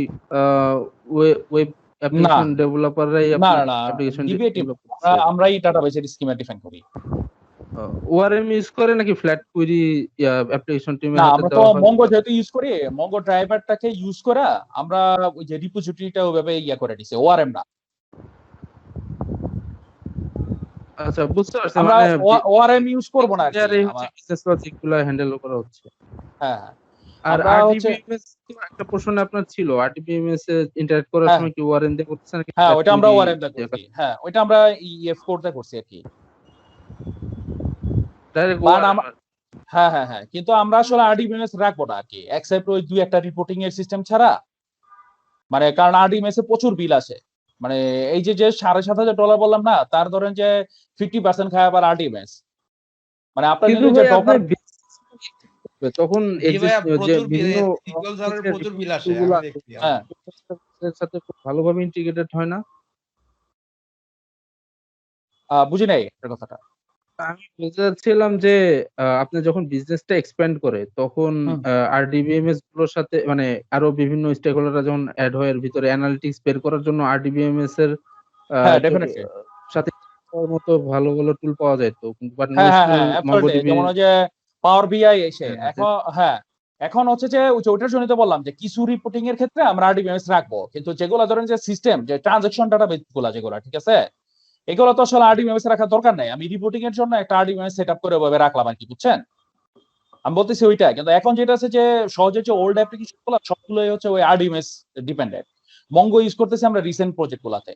ওয়েব অ্যাপ্লিকেশন ডেভেলপাররাই অ্যাপ্লিকেশন ডিবিএ টিম আমরাই ডাটাবেসের স্কিমা ডিফাইন করি। ওআরএম ইউজ করে নাকি ফ্ল্যাট কুয়েরি অ্যাপ্লিকেশন টিমে? না আমরা তো মঙ্গো যেহেতু ইউজ করি, মঙ্গো ড্রাইভারটাকে ইউজ করে আমরা ওই যে রিপোজিটরিটা ওইভাবে করে দিছি, ওআরএম না। আচ্ছা বুঝতে পারছি, আমরা ওআরএম ইউজ করব না আর কি, আমাদের বিজনেস লজিকগুলো হ্যান্ডেল করা হচ্ছে। হ্যাঁ আর আরডিবিএমএস একটা প্রশ্ন আপনার ছিল, আরডিবিএমএস এ ইন্টারঅ্যাক্ট করার সময় কি ওআরএম দিয়ে করতেছেন নাকি? হ্যাঁ ওটা আমরা ওআরএম দিয়ে করছি, হ্যাঁ ওটা আমরা ইএফ কোডটা করছি আর কি ডাইরেক্ট। হ্যাঁ কিন্তু আমরা আসলে আরডিবিএমএস রাখবো না আর কি, এক্সেপ্ট ওই দুই একটা রিপোর্টিং এর সিস্টেম ছাড়া, মানে কারণ আরডিবিএমএস এ প্রচুর বিল আসে, মানে এই যে $7,500 বললাম না, তার ধরেন যে 50% খায় আবার আরডিবিএমএস, মানে আপনার কিন্তু যে ডকার তখন বিভিন্ন প্রচুর বিল আসে, আমি দেখছি এর সাথে খুব ভালোভাবে ইন্টিগ্রেটেড হয় না। বুঝি নাই এই কথাটা। আমি বলতে চাচ্ছিলাম যে আপনি যখন বিজনেসটা এক্সপ্যান্ড করে তখন আরডিবিএমএস গুলোর সাথে মানে আরো বিভিন্ন স্টেক হোল্ডাররা যখন অ্যাড হয় এর ভিতরে অ্যানালিটিক্স বের করার জন্য আরডিবিএমএস এর হ্যাঁ ডেফিনেটলি সাথে মতো ভালো ভালো টুল পাওয়া যায় তো বাট হ্যাঁ হ্যাঁ নোস্ট্রো হ্যাঁ absolutely। মঙ্গোডিবি যেমন ওই যে পাওয়ার বিআই এসে হ্যাঁ, এখন হ্যাঁ এখন হচ্ছে যে ওইটার জন্য তো বললাম যে কিছু রিপোর্টিং এর ক্ষেত্রে আমরা আরডিবিএমএস রাখবো, কিন্তু যেগুলো ধরেন যে সিস্টেম যে ট্রানজাকশন ডাটাবেস গুলো যেগুলো ঠিক আছে এগুলো তো আসলে আরডিবিএমএস রাখার দরকার নাই, আমি রিপোর্টিং এর জন্য একটা আরডিবিএমএস সেটআপ করে ওভাবে রাখলাম আর কি, বুঝছেন? আমি বলতেছি ওইটা, কিন্তু এখন যেটা আছে যে সহজে যে ওল্ড অ্যাপ্লিকেশন গুলো সবগুলোই হচ্ছে ওই আরডিএমএস ডিপেন্ডেন্ট। মঙ্গো ইউজ করতেছি আমরা রিসেন্ট প্রজেক্ট গুলাতে,